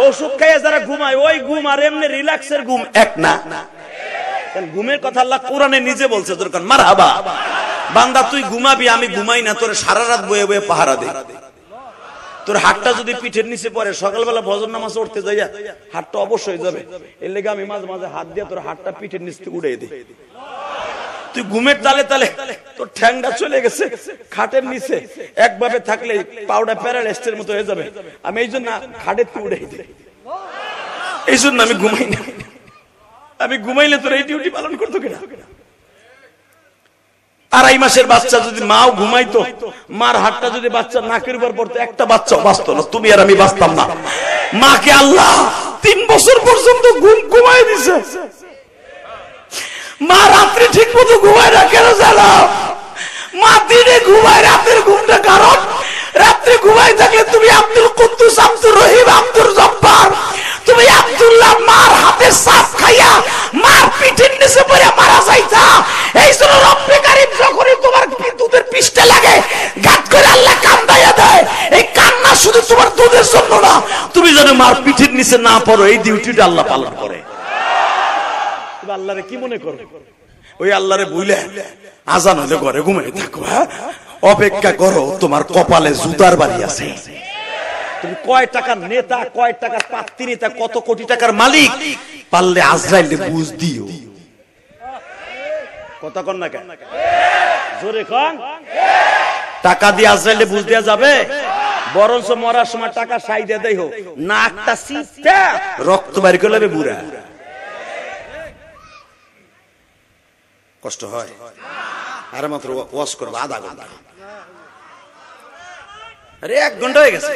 ওষুধ খাইয়ে যারা ঘুমায় ওই ঘুম আর এমনি রিল্যাক্সের ঘুম এক না। ঘুমের কথা আল্লাহ কোরআনে নিজে বলছে। যেরকম মারহাবা। বান্দা তুই ঘুমাবি, আমি ঘুমাই না, তোর সারা রাত বয়ে বয়ে পাহারা দে। তোর হাতটা যদি পিঠের নিচে পড়ে, সকালবেলা ফজর নামাজ উঠতে যাইয়া হাতটা অবশ্যই যাবে, এর লেগে আমি মাঝে মাঝে হাত দিয়ে তোর হাতটা পিঠের নিচ থেকে উড়িয়ে দিই। তুই ঘুমের তালে তালে তোর ঠ্যাংটা চলে গেছে খাটের নিচে, একভাবে থাকলে পাউডার প্যারালাইসিসের মতো হয়ে যাবে। আমি এই জন্য খাটের থেকে উড়িয়ে দিই, এই জন্য আমি ঘুমাই না। আমি ঘুমাইলে তোর এই ডিউটি পালন করতো কিনা? 2.5 মাসের বাচ্চা যদি মাও ঘুমাইতো, মার হাতটা যদি বাচ্চা নাকের উপর পড়তো, একটা বাচ্চাও বাঁচতো না, তুমি আর আমি বাঁচতাম না। মাকে আল্লাহ 3 বছর পর্যন্ত ঘুমাই দিছে। মা রাত্রে ঠিক মতো ঘুমায় না কেন জানো? মা দিনে ঘুমায়, রাতের ঘুমটা কারণ রাত্রে ঘুমাই থাকলে তুমি আব্দুল কুদ্দুস, আব্দুর রহিম, আব্দুল জব্বার, তুমি আব্দুল্লাহ মার হাতের সাপ খাইয়া মার পিঠের নিচে পড়ে মারা যাইতা। এই জন্য রব্বে কারীম যখনই তোমার দুধের পিষ্টা লাগে গাত করে আল্লাহ কান্দাইয়া দেয়। এই কান্না শুধু তোমার দুধের জন্য না, তুমি যেন মার পিঠের নিচে না পড়ো, এই ডিউটিটা আল্লাহ পালন করে। আল্লাহরে কি মনে করো? ওই আল্লাহরে বুইলে আজান হলে ঘরে ঘুমাই থাকো, অপেক্ষা করো, তোমার কপালে জুতার বাড়ি আছে। তুমি কয় টাকার নেতা, কয় টাকার পাত্রী নেতা, কত কোটি টাকার মালিক, পারলে আজরাইলে বুঝ দিও। কথা কন না কেন? জোরে কন। টাকা দিয়ে আজরাইলে বুঝ দেওয়া যাবে? বরঞ্চ মরার সময় টাকা সাই দিয়ে দেই হোক, নাকটা সিটটা রক্ত বাইর করে নেবে বুড়া। কষ্ট হয়? আরে মাত্র ওয়াশ করবো আধা ঘন্টা, আরে 1 ঘন্টা হয়ে গেছে।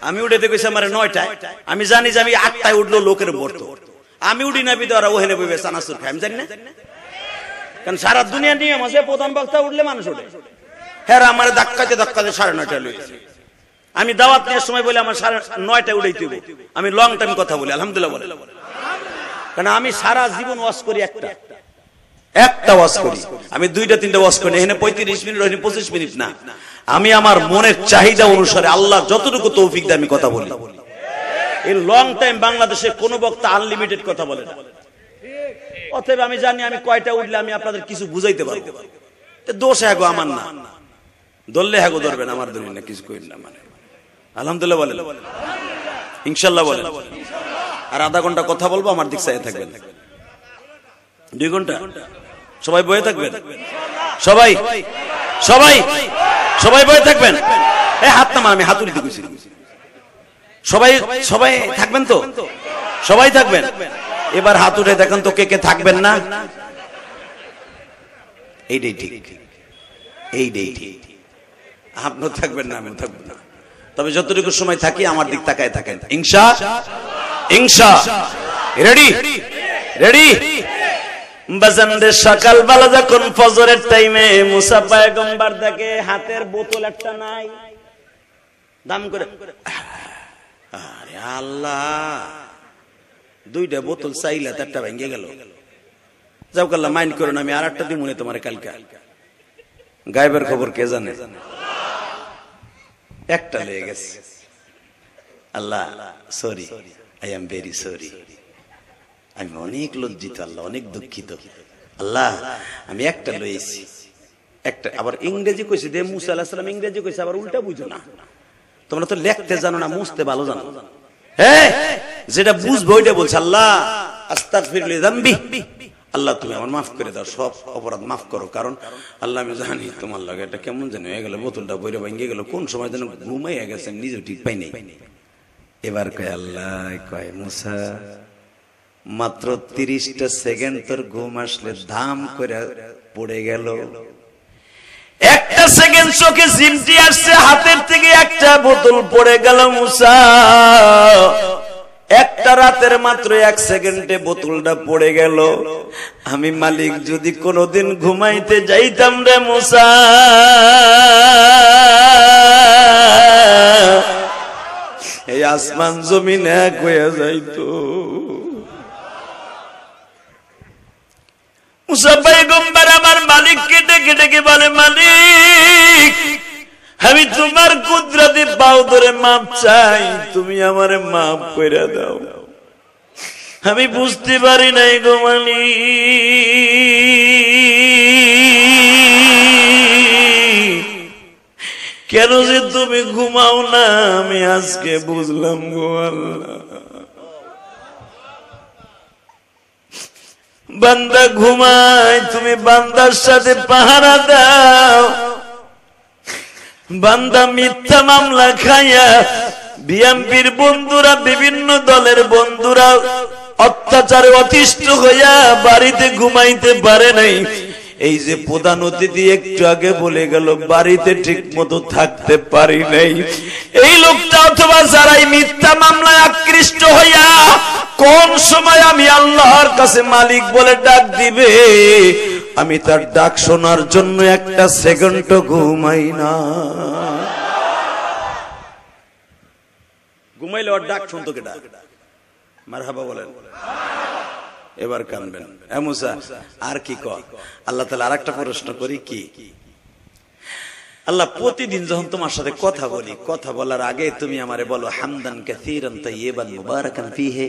আমি উঠে দেখেছি আমার 9টায়, আমি জানি যে আমি 8টায় উঠলো লোকের বর্ত, আমি উঠি না বিদে ওরা ওখানে বইবে চানাচুর খাই, আমি জানি না। কারণ সারা দুনিয়া নিয়ম আছে, প্রধান বক্তা উঠলে মানুষ উঠে। হ্যাঁ, আমার ধাক্কাতে ধাক্কাতে 9:30 লইছে। আমি দাওয়াত নেওয়ার সময় বলে আমার 9:30 উঠেই দিব। আমি লং টাইম কথা বলি, আলহামদুলিল্লাহ বলে। কারণ আমি সারা জীবন ওয়াজ করি, একটা ওয়াজ করি। আমি 2টা-3টা ওয়াজ করি, এখানে 35 মিনিট, ওখানে 25 মিনিট না। আমি আমার মনের চাহিদা অনুসারে আল্লাহ যতটুকু তৌফিক দেয় আমি কথা বলি। এই লং টাইম বাংলাদেশে কোন বক্তা আনলিমিটেড কথা বলে না। অতএব আমি জানি আমি কয়টা উঠলে আমি আপনাদের কিছু বুঝাইতে পারবো। দোষ হ্যাগো আমার না, ধরলে হ্যাগো ধরবেন, আমার ধরি না, কিছু করি না। মানে আলহামদুলিল্লাহ বলেন, ইনশাল্লাহ বলেন। আর আধা ঘন্টা কথা বলবো, আমার দিক চাইয়ে থাকবেন। 2 ঘন্টা সবাই বয়ে থাকবেন, সবাই সবাই সবাই বয়ে থাকবেন। এই হাত নামা, আমি হাত উল্টে দিয়েছি। সবাই সবাই থাকবেন তো? সবাই থাকবেন। এবার হাত উঠে দেখেন তো কে কে থাকবেন না। এইটাই ঠিক, এইটাই ঠিক। আপনিও থাকবেন না, আমিও থাকবেন না। তবে যতটুকু সময় থাকি আমার দিক তাকায় থাকেন, ইনশা ইনশা। Ready ready. বাজানদের সকালবেলা যখন ফজরের টাইমে মুসা পয়গম্বর দেখে হাতের বোতল একটা নাই, দাম করে, আরে আল্লাহ, 2টা বোতল চাইলা, 4টা ভেঙে গেল। যাও কাল্লা মাইন্ড করো না, আমি আর একটা দিই মনে তোমার কালকে। গায়েবের খবর কে জানে? একটা লেগে গেছে। আল্লাহ sorry, I am very sorry, আমি অনেক লজ্জিত আল্লাহ, অনেক দুঃখিত আল্লাহ, আমি একটা লইছি। একটা আবার ইংরেজি কইছে দে, মুসা আলাইহিস সালাম ইংরেজি কইছে, আবার উল্টা বুঝো না। তোমরা তো লিখতে জানো না, মুছতে ভালো জানো। হ্যাঁ, যেটা বুঝবো ওইটা বলছে, আল্লাহ আস্তাগফির লি যামবি, আল্লাহ তুমি আমার মাফ করে দাও, সব অপরাধ মাফ করো। কারণ আল্লাহ আমি জানি তোমার লাগে এটা কেমন যেন হয়ে গেল, বোতলটা বইরে ভেঙে গেল, কোন সময় যেন ঘুমাইয়া গেছে, নিজেও ঠিক পাই নাই। এবার কয় আল্লাহ, কয় মুসা মাত্র 30টা সেকেন্ড তোর ঘুম আসলে ধাম করে পড়ে গেল। একটা সেকেন্ড চোখে জিমটি আসছে, হাতের থেকে একটা বোতল পড়ে গেল মুসা। একটা রাতের মাত্র 1 সেকেন্ডে বোতলটা পড়ে গেল। আমি মালিক যদি কোনদিন ঘুমাইতে যাইতাম রে মুসা, এই আসমান জমিন এক হয়ে যাইতো। মুসা পয়গম্বর আমার মালিককে ডেকে ডেকে বলে, মালিক আমি তোমার কুদরতে পাও ধরে মাপ চাই, তুমি আমারে মাপ কইরা দাও। আমি বুঝতে পারি নাই গো মালিক, কেন যে তুমি ঘুমাও না, আমি আজকে বুঝলাম গো আল্লাহ। বান্দা ঘুমায়, তুমি বান্দার সাথে পাহারা দাও। বান্দা মিথ্যা মামলা খাইয়া, বিএনপির বন্ধুরা, বিভিন্ন দলের বন্ধুরা অত্যাচারে অতিষ্ঠ হইয়া বাড়িতে ঘুমাইতে পারে নাই। এই যে প্রধান অতিথি একটু আগে বলে গেল, বাড়িতে ঠিক মতো থাকতে পারি নাই। এই লোকটা অথবা যারাই মিথ্যা মামলায় আকৃষ্ট হইয়া কোন সময় আমি আল্লাহর কাছে মালিক বলে ডাক দিবে, আমি তার ডাক শোনার জন্য 1 সেকেন্ড ঘুমাই না। ঘুমাইলে ওর ডাক শুনতো কেডা? মারহাবা বলেন। এবার কানবেন। এ মুসা আর কি কয়? আল্লাহ তাআলা আরেকটা প্রশ্ন করি, কি আল্লাহ প্রতিদিন যখন তোমার সাথে কথা বলি, কথা বলার আগে তুমি আমারে বলো হামদান কাসীরান তাইয়িবান মুবারাকান ফীহি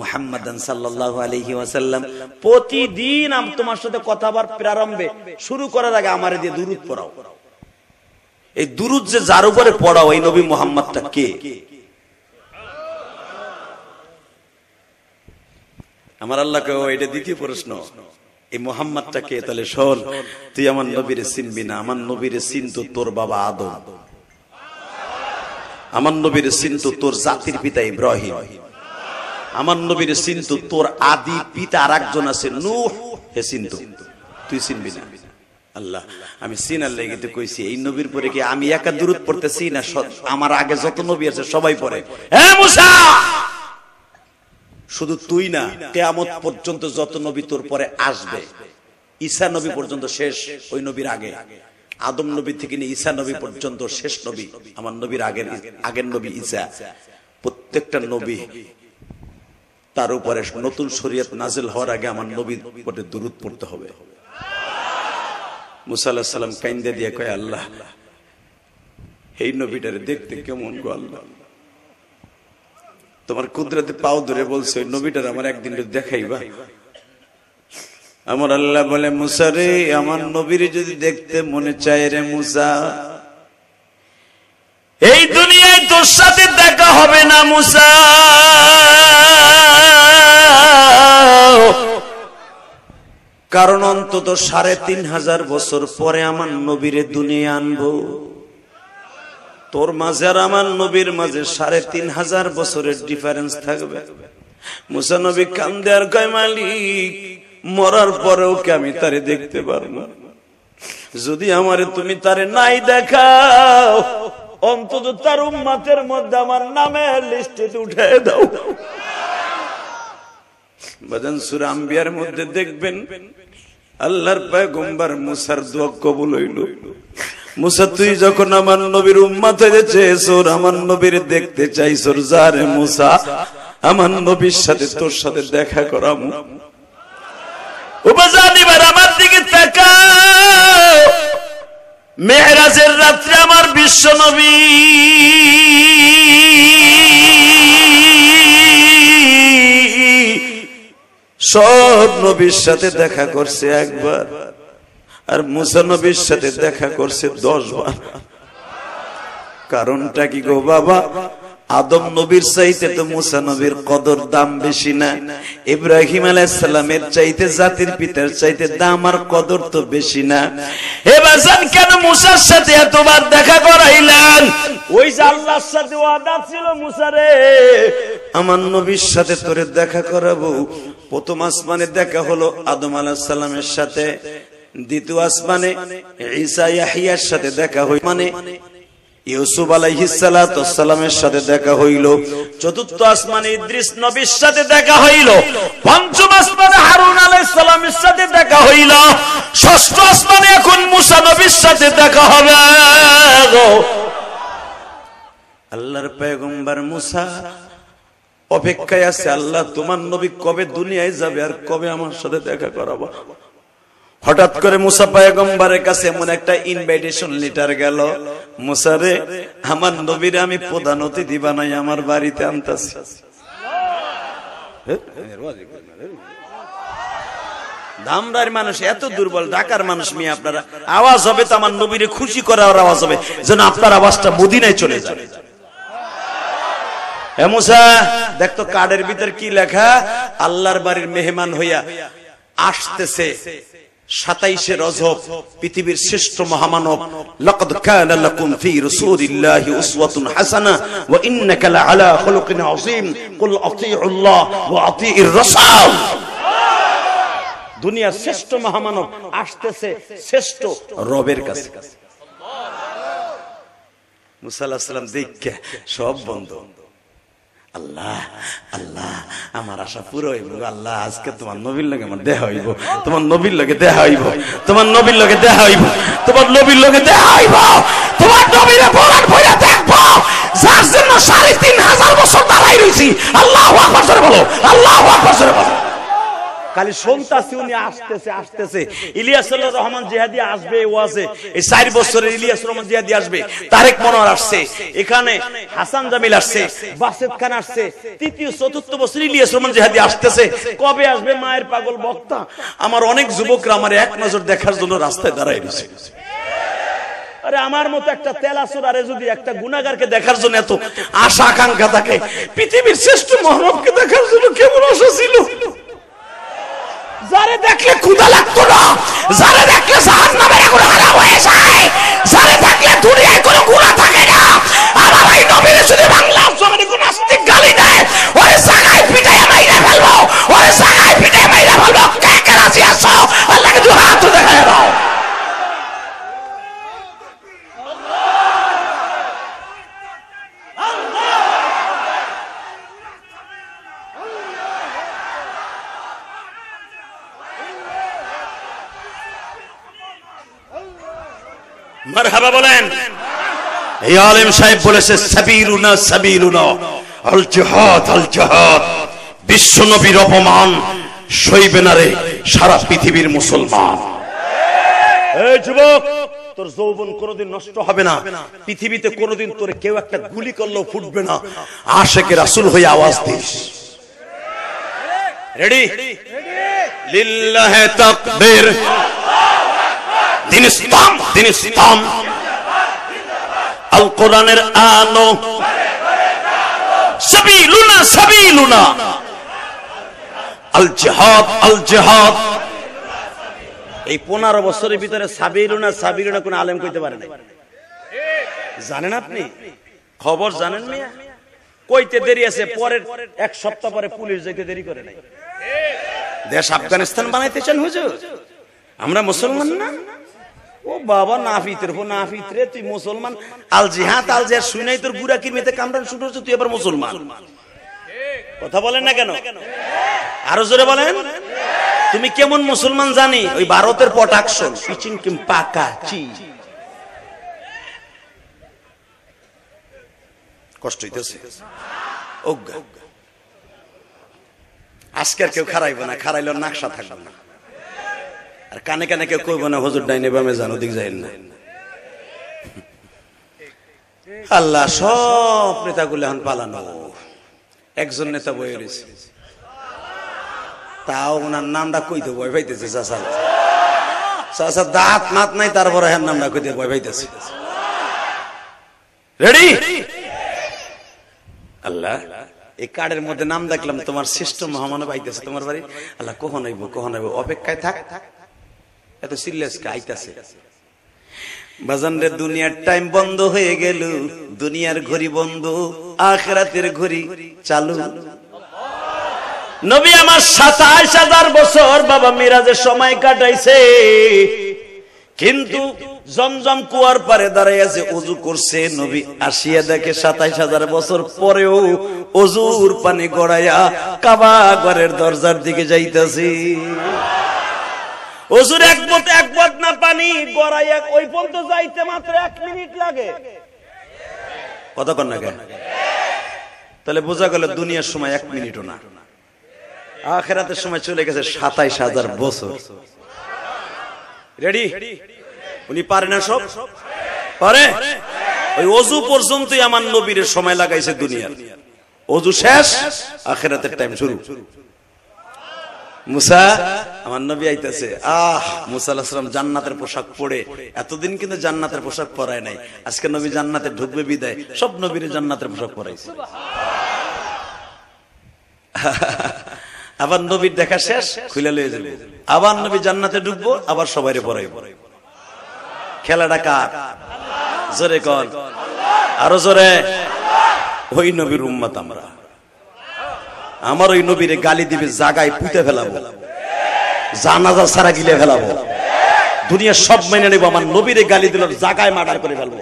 মুহাম্মাদান সাল্লাল্লাহু আলাইহি ওয়াসাল্লাম। প্রতিদিন আমি তোমার সাথে কথা বলার প্রারম্ভে শুরু করার আগে আমারে দিয়ে দুরূদ পড়াও। এই দুরূদ যে যার উপরে পড়াও, এই নবী মুহাম্মদটা কে? আমার আল্লাহকে এটা দ্বিতীয় প্রশ্ন, এই মুহাম্মদটা কে? তাহলে শোন, তুই আমার নবীরে চিনবি না। আমার নবীরে চিনতো তোর বাবা আদম, আমার নবীরে চিনতো তোর জাতির পিতা ইব্রাহিম, আমার নবীরে চিনতো তোর আদি পিতা আর একজন আছে নূহ, হে চিনতো, তুই চিনবি না। আল্লাহ আমি চিনার লেগে তো কইছি, এই নবীর পরে কি আমি একা দুরূদ পড়তেছি না আমার আগে যত নবী আছে সবাই পড়ে? হে মুসা, শুধু তুই না, কিয়ামত পর্যন্ত যত নবী তোর পরে আসবে, ঈসা নবী পর্যন্ত শেষ ওই নবীর আগে, আদম নবী থেকে নিয়ে ঈসা নবী পর্যন্ত শেষ নবী আমার নবীর আগের নবী ঈসা, প্রত্যেকটা নবী তার উপরে নতুন শরীয়ত নাজিল হওয়ার আগে আমার নবীর উপরে দুরূদ পড়তে হবে। মুসা আলাইহিস সালাম কাইন্দা দিয়ে কয়, আল্লাহ এই নবীটারে দেখতে কেমন গো আল্লাহ, তোমার কুদরতে পাও ধরে বলছে ওই নবীটার আমার একদিন দেখাইবা। আমার আল্লাহ বলে, মুসা রে, আমার নবীর যদি দেখতে মনে চায় রে মুসা, এই দুনিয়ায় তোর সাথে দেখা হবে না মুসা, কারণ অন্তত ৩৫০০ বছর পরে আমার নবীরে দুনিয়া আনবো। তোর মাঝে আর আমার নবীর মাঝে ৩৫০০ বছরের ডিফারেন্স থাকবে। মুসা নবী কান্দে আর কয়, মালিক মরার পরেও কি আমি তারে দেখতে পারবো? যদি আমারে তুমি তারে নাই দেখাও, অন্তত তার উম্মতের মধ্যে আমার নামের লিস্টে উঠায় দাও। বাজান সূরা আম্বিয়ার মধ্যে দেখবেন আল্লাহর পয়গম্বর মুসার দোয়া কবুল হইল। মুসা, তুই যখন আমার নবীর উম্মত হইতে চেয়েছো, আমার নবীর দেখতে চাইছো, যারে মুসা আমার নবীর সাথে তোর সাথে দেখা করামু। উপজানিবার আমার দিকে তাকাও, মেরাজের রাত্রে আমার বিশ্ব নবী সব নবীর সাথে দেখা করছে একবার, আর মুসা নবীর সাথে দেখা করছে 10 বার। কারণটা কি গো বাবা? আদম নবীর চাইতে তো মুসা নবীর কদর দাম বেশি না? ইব্রাহিম আলাইহিস সালামের চাইতে, জাতির পিতার চাইতে দাম আর কদর তো বেশি না? হে বাজান, কেন মুসার সাথে এতবার দেখা করাইলেন? ওই যে আল্লাহর সাথে ওয়াদা ছিল, মুসা রে আমার নবীর সাথে তোরে দেখা করাবো। প্রথম আসমানে দেখা হলো আদম আলাইহিস সালামের সাথে, দ্বিতীয় আসমানে ঈসা ইয়াহইয়ার সাথে দেখা হইল, মানে ইউসুফ আলাইহিস সালাতু ওয়াস সালামের সাথে দেখা হইল, চতুর্থ আসমানে ইদ্রিস নবীর সাথে দেখা হইল, পঞ্চম আসমানে হারুন আলাইহিস সালামের সাথে দেখা হইল, ষষ্ঠ আসমানে এখন মুসা নবীর সাথে দেখা হবে। আল্লাহর পয়গম্বর মুসা অপেক্ষায় আছে, আল্লাহ তোমার নবী কবে দুনিয়ায় যাবে আর কবে আমার সাথে দেখা করাবো। হঠাৎ করে মুসা পয়গম্বরের কাছে এমন একটা ইনভাইটেশন লেটার গেল, মুসা রে আমার নবীরে আমি প্রধান অতিথি বানাই আমার বাড়িতে আনতাছি। ধামরার মানুষ এত দুর্বল, ঢাকার মানুষ মিয়া আপনারা, আওয়াজ হবে তো আমার নবীরে খুশি করার আওয়াজ হবে, যেন আপনার আওয়াজটা মদিনায় চলে যায়। হে মুসা, দেখতো কার্ডের ভিতর কি লেখা? আল্লাহর বাড়ির মেহমান হইয়া আসতেছে 27শে রজব, পৃথিবীর শ্রেষ্ঠ মহামানব। লাকাদ কানা লাকুম ফি রাসূলিল্লাহি উসওয়াতুন হাসানাহ ওয়া ইন্নাকা লাআলা খুলুকিন আযীম কুল আতিউল্লাহ ওয়া আতিউর রাসূল। দুনিয়ার শ্রেষ্ঠ মহামানব আসতেছে শ্রেষ্ঠ রবের কাছে। মুসা আলাইহিস সালাম দেখে সব বন্ধ। আল্লাহ আল্লাহ, আমার আশা পুরো হইব। আল্লাহ আজকে তোমার নবীর লগে আমার দেখা হইব, তোমার নবীর লগে দেখা হইব, তোমার নবীর লগে দেখা হইব, তোমার নবীর লগে দেখা হইব, তোমার নবীরে বলার ভইরা দেখবো, যার জন্য 3500 বছর দাঁড়াই রইছি। আল্লাহু আকবার জোরে বলো, আল্লাহু আকবার জোরে বলো। খালি শুনতাছি উনি আসতেছে ইলিয়াসুর রহমান জিহাদি আসবে ওয়াজে, এই 4 বছরের ইলিয়াসুর রহমান জিহাদি আসবে, তারেক মনোয়ার আসছে, এখানে হাসান জামিল আসছে, বাসেদ খান আসছে, 3য় 4র্থ বছর ইলিয়াসুর রহমান জিহাদি আসতেছে, কবে আসবে মায়ের পাগল বক্তা? আমার অনেক যুবকরা আমার এক নজর দেখার জন্য রাস্তায় দাঁড়ায় রয়েছে। আরে আমার মতো একটা তেলাসুরারে যদি একটা গুনাহগারকে দেখার জন্য এত আশা আকাঙ্ক্ষা থাকে, পৃথিবীর শ্রেষ্ঠ মানবকে দেখার জন্য কেমন আশা ছিল? যারে দেখলে ক্ষুধা লাগতো না, যারে দেখলে জাহান্নামের আগুন হারাম হয়ে যায়, যারে দেখলে দুনিয়ায় কোনো গুনাহ থাকে না, আমার এই নবীর যদি বাংলার জমিনে কোন নাস্তিক গালি দেয়, ওই জায়গায় পিটাইয়া মাইরা ফেলবো, ওই জায়গায় পিটাইয়া মাইরা ফেলবো। কে কে রাজি আছো? আল্লাহকে দুই হাত দেখায় দাও। মারহাবা বলেন। এই আলেম সাহেব বলেছে সাবিলুনা সাবিলুনা আল জিহাদ আল জিহাদ, বিশ্ব নবীর অপমান সইবে না রে সারা পৃথিবীর মুসলমান। এই যুবক, তোর যৌবন কোনোদিন নষ্ট হবে না, পৃথিবীতে কোনোদিন তোরে কেউ একটা গুলি করলেও ফুটবে না। আশিকে রাসূল হয়ে আওয়াজ দিস। রেডি? লিল্লাহি তাকবীর। দিন ইসলাম, দিন ইসলাম, আল কোরআনের আলো, সাবিলুনা সাবিলুনা আল জিহাদ আল জিহাদ। এই 15 বছরের ভিতরে সাবিলুনা সাবিলুনা কোন আলেম কইতে পারে না। জানেন আপনি? খবর জানেন মিয়া? কইতে দেরি আছে, পরের 1 সপ্তাহ পরে পুলিশ যাইতে দেরি করে নাই। দেশ আফগানিস্তান বানাইতেছেন হুজুর? আমরা মুসলমান না? ও বাবা, নাফিতের হো নাফিতরে, তুই মুসলমান। আল জিহাদ আল জিহাদ শুনাই তোর গুড়া কিরমিতে কামড়ান শুরু হচ্ছে, তুই এবার মুসলমান। কথা বলেন না কেন? আরো জোরে বলেন। তুমি কেমন মুসলমান জানি? ওই ভারতের পটাকশন পিচিন কিম পাকা চি। কষ্ট হইতেছে? ওগা আজকে আর কেউ খারাইবে না, খারাইলে নাকশা থাকবে না। আর কানে কানে কেউ কইব না হুজুর ডাইনে বামে যান, ওদিক যাইন না। আল্লাহ সব নেতাগুলো এখন পালানো। একজন নেতা বয়ে রয়েছে, তাও ওনার নামটা কইতে ভয় পাইতেছে। চাচা চাচা দাঁত মাত নাই, তারপরে হ্যাঁ নামটা কইতে ভয় পাইতেছে। রেডি? আল্লাহ, এই কার্ডের মধ্যে নাম দেখলাম, তোমার শ্রেষ্ঠ মহামানব আইতেছে তোমার বাড়ি। আল্লাহ কখন আইব, কখন আইব, অপেক্ষায় থাক। এত সিরিয়াস আইতাছে। বাজান রে, দুনিয়ার টাইম বন্ধ হয়ে গেল, দুনিয়ার ঘড়ি বন্ধ, আখিরাতের ঘড়ি চালু। নবী আমার 27,000 বছর বাবা মিরাজের সময় কাটাইছে, কিন্তু জমজম কুয়ার পারে দাঁড়াই আছে, ওযু করছে। নবী আসিয়া দেখে 27,000 বছর পরেও ওযুর পানি গড়াইয়া কাবা ঘরের দরজার দিকে যাইতাছে। ওযুর এক বোত না পানি গড়াইয়া ওই পর্যন্ত যাইতে মাত্র 1 মিনিট লাগে। কতক্ষণ লাগে? তাহলে বোঝা গেল দুনিয়ার সময় 1 মিনিটও না, আখিরাতের সময় চলে গেছে 27,000 বছর। রেডি? উনি পারে না সব? পারে। ওই ওযু পর্যন্তই আমার নবীর সময় লাগাইছে দুনিয়ার। ওযু শেষ, আখিরাতের টাইম শুরু। মুসা, আমার নবী আইতাছে। মুসা আলাইহিস সালাম জান্নাতের পোশাক পরে, এতদিন কিন্তু জান্নাতের পোশাক পরায় নাই। আজকে নবী জান্নাতে ঢুকবে বিদায় সব নবীর জান্নাতের পোশাক পরাইছে। আবার নবীর দেখা শেষ, খুলে লয়ে যাবে। আবার নবী জান্নাতে ঢুকবো, আবার সবাইরে পরাইব। খেলাটা কার? জোরে কোন? আরো জোরে। ওই নবীর উম্মত আমরা। আমার ওই নবীরে গালি দিবে, জাগায় পুঁতে ফেলাবো, জানাজা ছাড়া গিলে ফেলাবো। দুনিয়া সব মেনে নেব, আমার নবীরে গালি দিল জাগায় মার্ডার করে ফেলবো।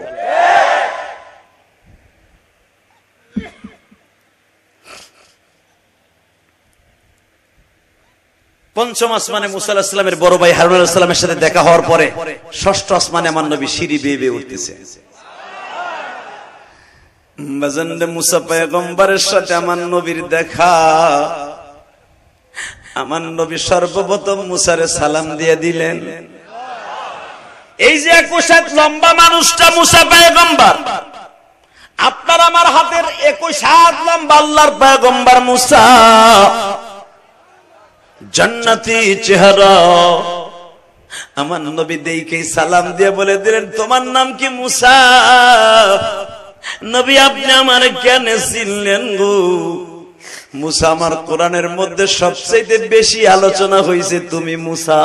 পঞ্চম আসমানে মুসা আলাইহিস সালামের বড় ভাই হারুন আলাইহিস সালামের সাথে দেখা হওয়ার পরে ষষ্ঠ আসমানে আমার নবী সিঁড়ি বেয়ে বেয়ে উঠতেছে। মুসা পয়গম্বরের সাথে আমার নবীর দেখা। আমার নবী সর্বপ্রথম মুসারে সালাম দিয়ে দিলেন। এই যে 21 হাত লম্বা মানুষটা মুসা পয়গম্বর, আপনার আমার হাতের 21 হাত লম্বা আল্লাহর পয়গম্বর মুসা, জান্নাতি চেহারা। আমার নবী দেখে সালাম দিয়ে বলে দিলেন, তোমার নাম কি মুসা? নবী আপনি আমার কেন চিনলেন গো? মুসা, আমার কোরআনের মধ্যে সবচেয়ে বেশি আলোচনা হয়েছে তুমি মুসা।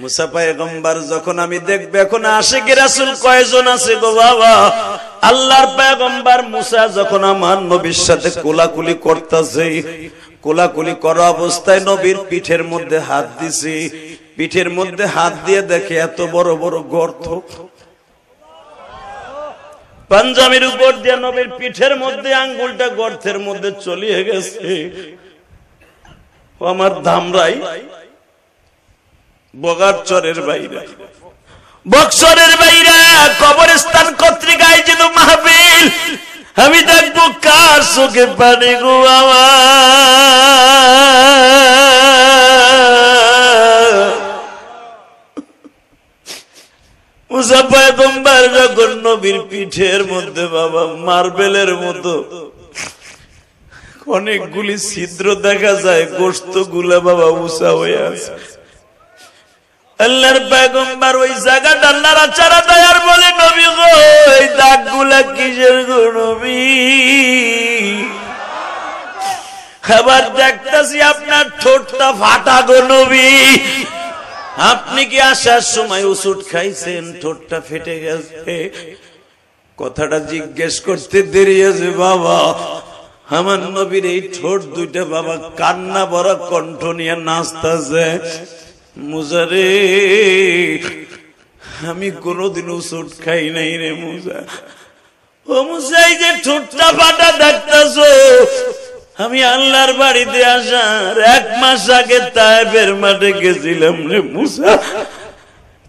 মুসা পয়গম্বর যখন আমি দেখবো, এখন আশিক রাসূল কয়জন আছে গো বাবা? আল্লাহর পয়গম্বর মুসা যখন আমার নবীর সাথে কোলাকুলি করতেছে, কোলাকুলি করা অবস্থায় নবীর পিঠের মধ্যে হাত দিছে। পিঠের মধ্যে হাত দিয়ে দেখে এত বড় বড় গর্ত, পাঞ্জাবির উপর দিয়ে নবীর পিঠের মধ্যে আঙ্গুলটা গর্তের মধ্যে চলিয়ে গেছে। ও আমার ধামরাই বগারচরের বাইরে, বক্সরের বাইরে কবরস্থান কর্তৃক আয়োজিত মাহফিল, আমি দেখবো কার চোখে পানি গো বাবা। মুসা পয়গম্বর যখন নবীর পিঠের মধ্যে বাবা মার্বেলের মতো অনেকগুলি ছিদ্র দেখা যায়, গোশত গুলা বাবা উঁচা হয়ে আছে। আল্লাহর পয়গম্বর ওই জায়গাটা নাড়াচাড়া দেয় আর বলে, নবী গো এই দাগগুলা কিসের গো নবী? আবার দেখতেছি আপনার ঠোঁটটা ফাটা গো নবী। আপনি কি আসার সময় ওষুধ খাইছেন? ঠোঁটটা ফেটে গেছে। কথাটা জিজ্ঞেস করতে দেরি আছে বাবা। আমার নবীর এই ঠোঁট দুইটা বাবা কান্না ভরা কণ্ঠ নিয়ে নাচতেছে, মুসারে আমি কোনদিন ওষুধ খাই নাই রে মুসা। ও মুসা, এই যে ঠোঁটটা ফাটা দেখতেছ, আমি আল্লাহর বাড়িতে আসার 1 মাস আগে তায়েবের মাঠে গেছিলাম রে মুসা।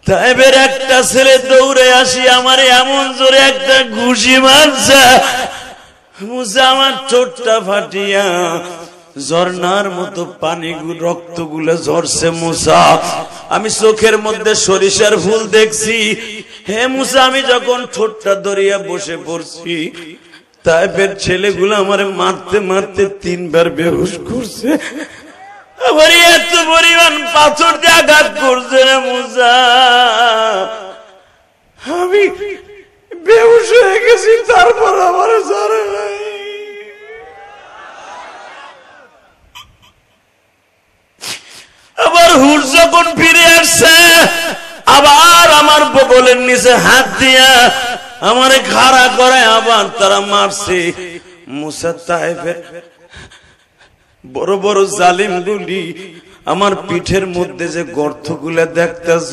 তায়েবের একটা ছেলে দৌড়ে আসি আমার এমন জোরে একটা ঘুষি মারছে মুসা, আমার ঠোঁটটা ফাটিয়া ঝর্ণার মতো পানি রক্ত গুলো ঝরছে মুসা। আমি চোখের মধ্যে সরিষার ফুল দেখছি। হে মুসা, আমি যখন ঠোঁটটা ধরিয়া বসে পড়ছি, তাইফের ছেলেগুলো আমার মারতে মারতে 3 বার বেহুশ করছে। আমার এত পরিমাণ পাথর দিয়ে আঘাত করছে রে মুসা, আমি বেহুশ হয়ে গেছি। তারপর আমার জ্বরে আবার হুশ যখন ফিরে আসছে, আবার আমার বগলের নিচে হাত দিয়া আমারে খাড়া করে আবার তারা মারছে। মুসা তায়েফের বড় বড় জালিম গুলি আমার পিঠের মধ্যে যে গর্ত গুলা দেখতেছ,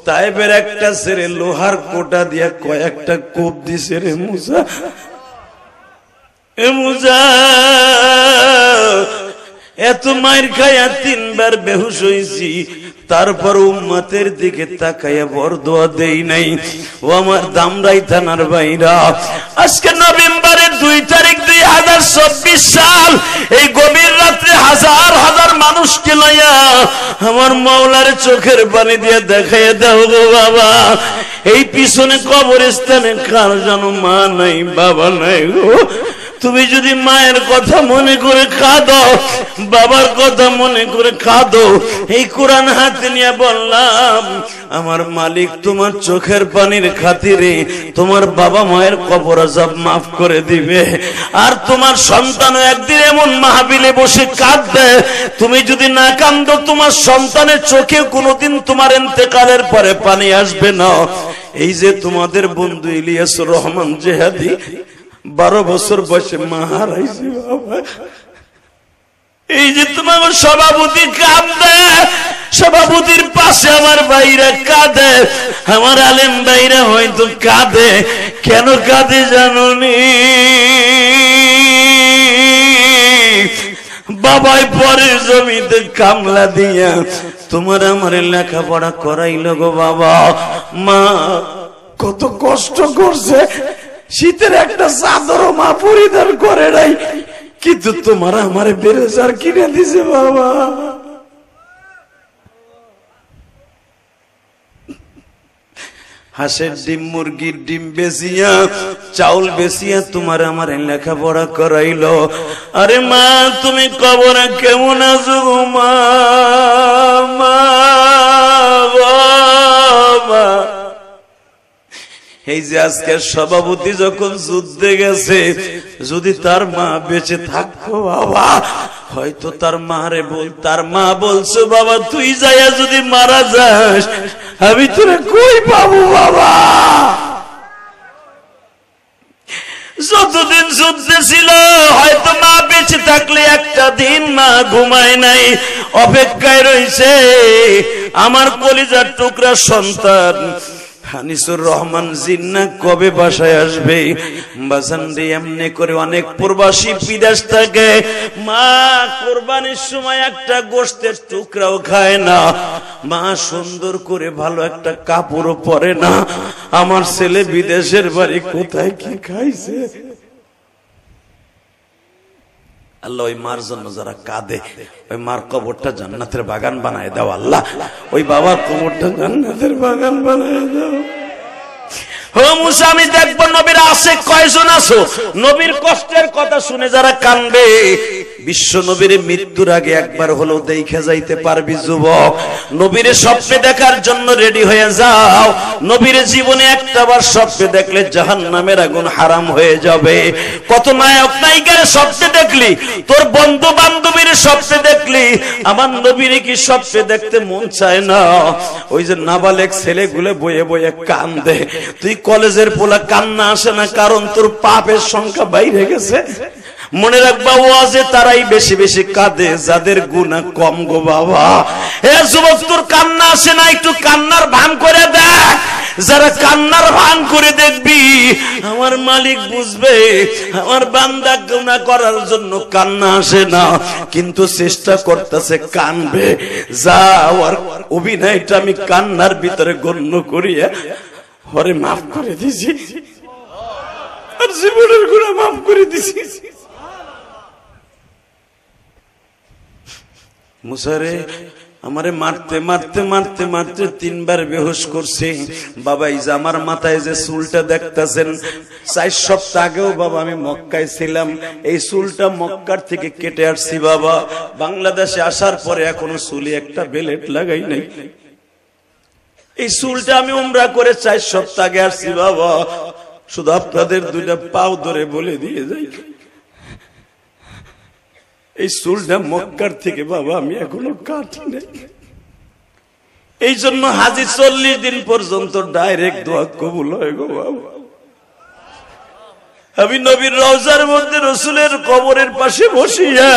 তায়েফের একটা ছেড়ে লোহার কোটা দিয়া কয়েকটা কোপ দিছে রে মুসা। এ মুসা, এত মায়ের খাইয়া 3 বার বেহুশ হইছি, তারপর উম্মতের দিকে তাকাইয়া বরদোয়া দেই নাই। ও আমার দামরাই থানার বাইরা, আজকে নভেম্বরের 2 তারিখ 2024 সাল, এই গভীর রাত্রে হাজার হাজার মানুষকে লইয়া আমার মাওলার চোখের পানি দিয়ে দেখাইয়া দাও গো বাবা। এই পিছনে কবরস্থানে কার জানো মা নাই, বাবা নাই গো। তুমি যদি মায়ের কথা মনে করে কাঁদো, বাবার কথা মনে করে কাঁদো, এই কোরআন হাতে নিয়ে বললাম, আমার মালিক তোমার চোখের পানির খাতিরে তোমার বাবা মায়ের কবর আযাব মাফ করে দিবে। আর তোমার সন্তানও একদিন এমন মাহফিলে বসে কাঁদবে, তুমি যদি না কাঁদো তোমার সন্তানের চোখে কোনোদিন তোমার ইন্তেকালের পরে পানি আসবে না। এই যে তোমাদের বন্ধু ইলিয়াসুর রহমান জেহাদি 12 বছর বয়সে মা হারাইছে বাবা। এই যে তোমার সভাপতি কাঁদে, সভাপতির পাশে আমার ভাইরা কাঁদে, আমার আলেম ভাইরা হয়তো কাঁদে। কেন কাঁদে জানোনি? বাবাই পরের জমিতে কামলা দিয়া তোমার আমার লেখাপড়া করাইল গো বাবা। মা কত কষ্ট করছে, শীতের একটা চাদরও মা পরিধান করে নাই। কিন্তু তোমার আমারে বেরেজার কিনে দিছে বাবা। হাঁসের ডিম মুরগির ডিম বেচিয়া চাউল বেচিয়া তোমার আমার লেখাপড়া করাইলো। আরে মা তুমি কবরে কেমন আছো মা? এই যে আজকের সভাপতি যখন যুদ্ধে গেছে, যদি তার মা বেঁচে থাকতো বাবা, হয়তো তার মা বলছো বাবা তুই যাইয়া যদি মারা যাস আমি তোরা কই পাবো বাবা। যতদিন যুদ্ধে ছিল হয়তো মা বেঁচে থাকলে একটা দিন মা ঘুমায় নাই, অপেক্ষায় রয়েছে আমার কলিজার টুকরা সন্তান হানিসুর রহমান জিন্না কবে বাসায় আসবে। বাসান্দি এমনি করে অনেক প্রবাসী বিদেশ থাকে, মা কোরবানির সময় একটা গোশতের টুকরাও খায় না, মা সুন্দর করে ভালো একটা কাপড়ও পরে না। আমার ছেলে বিদেশের বাড়ি কোথায় কি খাইছে। আল্লাহ ওই মার জন্য যারা কাঁদে ওই মার কবরটা জান্নাতের বাগান বানায় দাও আল্লাহ, ওই বাবার কবরটা জান্নাতের বাগান বানায় দাও। ও মুসা আমি দেখবো নবীর আশিক কয়জন আছো, নবীর কষ্টের কথা শুনে যারা কাঁদবে। বিশ্ব নবীর মৃত্যুর আগে একবার হলেও দেখে যাইতে পারবি যুবক, নবীর স্বপ্নে দেখার জন্য রেডি হয়ে যাও। নবীর জীবনে একটাবার স্বপ্নে দেখলে জাহান্নামের আগুন হারাম হয়ে যাবে। কত নায়ক নায়িকার স্বপ্নে দেখলি, তোর বন্ধু বান্ধবীর স্বপ্নে দেখলি, আমার নবীর কি স্বপ্নে দেখতে মন চায় না? ওই যে নাবালেক ছেলেগুলো বয়ে বয়ে কান্দে, তুই কলেজের পোলা কান্না আসে না কারণ তোর পাপের সংখ্যা বাইরে গেছে। মনে রাখবা ওয়াজে তারাই বেশি বেশি কাঁদে যাদের গুনাহ কম গো বাবা। হে যুবক তোর কান্না আসে না, একটু কান্নার ভান করে দেখ। যারা কান্নার ভান করে দেখবি আমার মালিক বুঝবে আমার বান্দা গুনাহ করার জন্য কান্না আসে না, কিন্তু চেষ্টা করতেছে কানবে। যা আর অভিনয়টা আমি কান্নার ভিতরে গণ্য করিয়া ওরে মাফ করে দিছি, আর জীবনের গুনাহ মাফ করে দিছি। মুসারে আমারে মারতে মারতে মারতে মারতে 3 বার বেহুশ করছে বাবা। এই যে আমার মাথায় যে চুলটা দেখতেছেন, 4 সপ্তাহ আগেও বাবা আমি মক্কায় ছিলাম, এই চুলটা মক্কার থেকে কেটে আসছি বাবা। বাংলাদেশে আসার পরে এখনো চুলে একটা বেলেট লাগাই নাই। এই চুলটা আমি উমরা করে 4 সপ্তাহ আগে আসছি বাবা। শুধু আপনাদের 2টা পাও ধরে বলে দিয়ে যাই, এই চুলটা মক্কার থেকে বাবা আমি এখনো কাটি নাই। এই জন্য হাজি 40 দিন পর্যন্ত ডাইরেক্ট দোয়া কবুল হয় গো বাবা। আমি নবীর রওজার মধ্যে রসুলের কবরের পাশে বসিয়া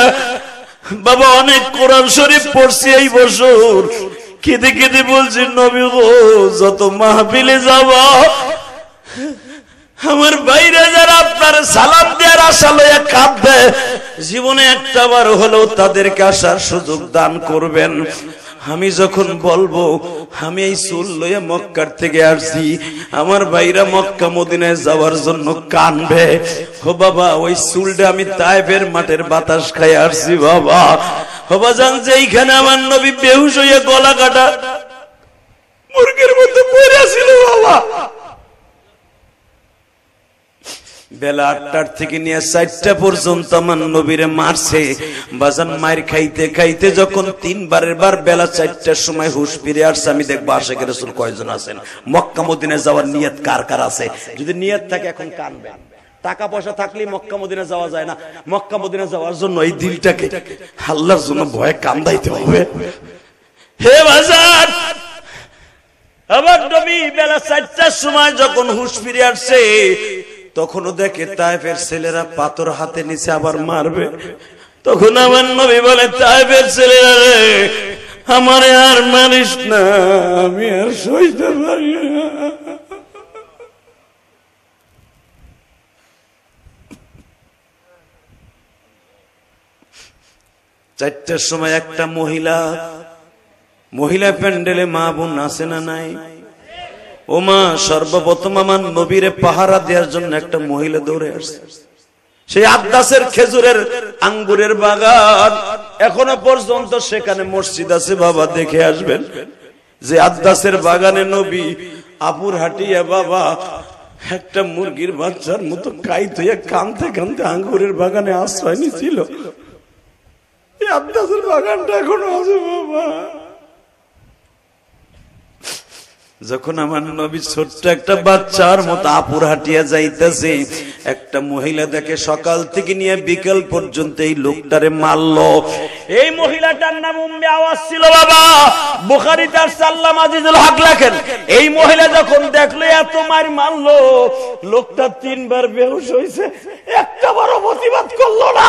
বাবা অনেক কোরআন শরীফ পড়ছি এই বছর। কেঁদে কেঁদে বলছি নবী গো যত মাহফিলে যাবা আমার বাইরে যারা আপনার সালাম দেওয়ার আশা লইয়া কাঁদবে, জীবনে একটাবার হলেও তাদেরকে আসার সুযোগ দান করবেন। আমি যখন বলবো আমি এই চুল লইয়া মক্কার থেকে আসছি, আমার ভাইরা মক্কা মদিনায় যাওয়ার জন্য কানবে। ও বাবা ওই চুলটা আমি তায়েফের মাঠের বাতাস খাই আসছি বাবা। বাবা জান যে এইখানে আমার নবী বেহুশ হইয়া গলা কাটা মুরগির মধ্যে পড়ে ছিল বাবা। বেলা 8টার থেকে নিয়ে 4টা পর্যন্ত আমার নবীরে মারছে বাজান। মায়ের খাইতে খাইতে যখন 3 বারের বার বেলা 4টার সময় হুশ ফিরে আসছে, আমি দেখবো আশিক রাসূল কয়জন আছেন, মক্কা মদিনায় যাওয়ার নিয়ত কার কার আছে। যদি নিয়ত থাকে এখন কানবেন, টাকা পয়সা থাকলে মক্কা মদিনা যাওয়া যায় না। মক্কা মদিনা যাওয়ার জন্য এই দিলটাকে আল্লাহর জন্য ভয়ে কান্দাইতে হবে। হে বাজার আমার নবী বেলা 4টার সময় যখন হুশ ফিরে আসছে তখনও দেখে তায়েফের ছেলেরা পাথর হাতে নিচে আবার মারবে। তখন আমার নবী বলে তায়েফের ছেলেরা রে আমারে আর মারিস না, আমি আর সইতে পারি না। 4টার সময় একটা মহিলা প্যান্ডেলে মা বোন আছে না নাই? ও মা সর্বপ্রথম আমার নবীরে পাহারা দেওয়ার জন্য একটা মহিলা দৌড়ে আসছে। সেই আব্বাসের খেজুরের আঙ্গুরের বাগান এখনো পর্যন্ত, সেখানে মসজিদ আছে বাবা, দেখে আসবেন। যে আব্বাসের বাগানে নবী আপুর হাটিয়া বাবা একটা মুরগির বাচ্চার মতো কাইত হইয়া কানতে কানতে আঙ্গুরের বাগানে আশ্রয় নিয়েছিল। এই আব্বাসের বাগানটা এখনো আছে বাবা। যখন আমার নবী ছোট্ট একটা বাচ্চার মতো আপুর হাটিয়া যাইতেছে, একটা মহিলা দেখে সকাল থেকে নিয়ে বিকেল পর্যন্ত এই লোকটারে মারলো। এই মহিলাটার নাম উম্মে আওয়াজ ছিল বাবা, বুখারীতে আছে আল্লামা আজিজুল হক লেখেন। এই মহিলা যখন দেখলো এত মার মারলো, লোকটা 3 বার বেহুশ হইছে, একটা বারও প্রতিবাদ করলো না,